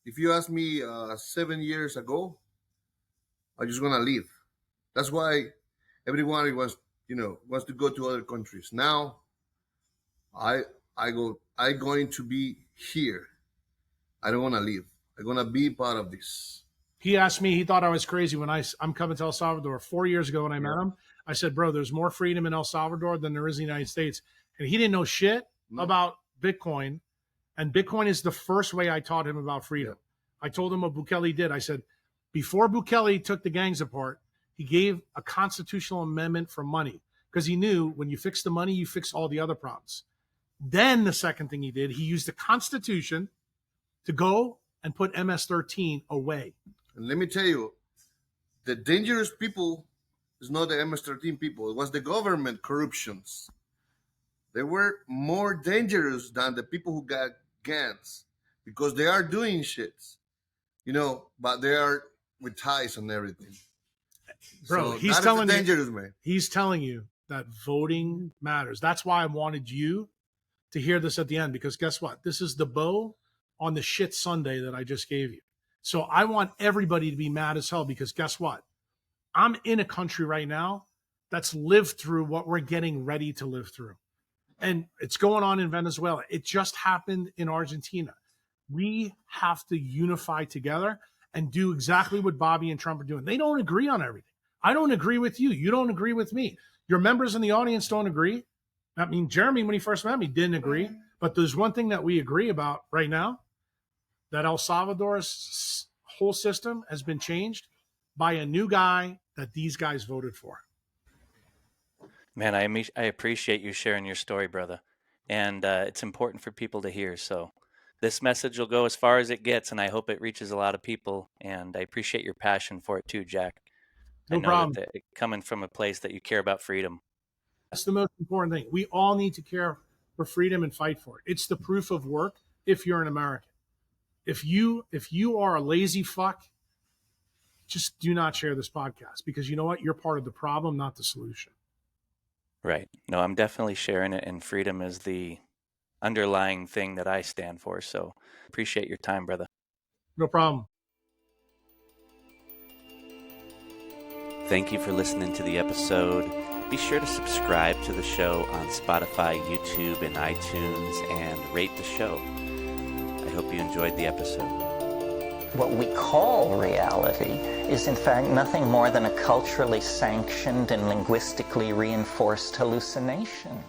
If you ask me 7 years ago, I'm just gonna leave. That's why everyone wants to go to other countries. Now, I'm going to be here. I don't want to leave. I'm gonna be part of this. He asked me, he thought I was crazy when I'm coming to El Salvador 4 years ago when I met him. I said, bro, there's more freedom in El Salvador than there is in the United States. And he didn't know shit about Bitcoin. And Bitcoin is the first way I taught him about freedom. I told him what Bukele did. I said, before Bukele took the gangs apart, he gave a constitutional amendment for money because he knew when you fix the money, you fix all the other problems. Then the second thing he did, he used the Constitution to go and put MS-13 away. And let me tell you, the dangerous people is not the MS-13 people. It was the government corruptions. They were more dangerous than the people who got guns because they are doing shit, but they are with ties and everything. Bro, so he's telling dangerous, man. He's telling you that voting matters. That's why I wanted you to hear this at the end, because guess what? This is the bow on the shit Sunday that I just gave you. So I want everybody to be mad as hell because guess what? I'm in a country right now that's lived through what we're getting ready to live through. And it's going on in Venezuela. It just happened in Argentina. We have to unify together and do exactly what Bobby and Trump are doing. They don't agree on everything. I don't agree with you. You don't agree with me. Your members in the audience don't agree. I mean, Jeremy, when he first met me, didn't agree. But there's one thing that we agree about right now, that El Salvador's whole system has been changed by a new guy that these guys voted for. Man, I appreciate you sharing your story, brother. And it's important for people to hear. So this message will go as far as it gets, and I hope it reaches a lot of people. And I appreciate your passion for it too, Jack. No I know problem. that coming from a place that you care about freedom. That's the most important thing. We all need to care for freedom and fight for it. It's the proof of work if you're an American. If you are a lazy fuck, just do not share this podcast because you know what? You're part of the problem, not the solution. Right. No, I'm definitely sharing it, and freedom is the underlying thing that I stand for. So appreciate your time, brother. No problem. Thank you for listening to the episode. Be sure to subscribe to the show on Spotify, YouTube, and iTunes, and rate the show. I hope you enjoyed the episode. What we call reality is in fact nothing more than a culturally sanctioned and linguistically reinforced hallucination.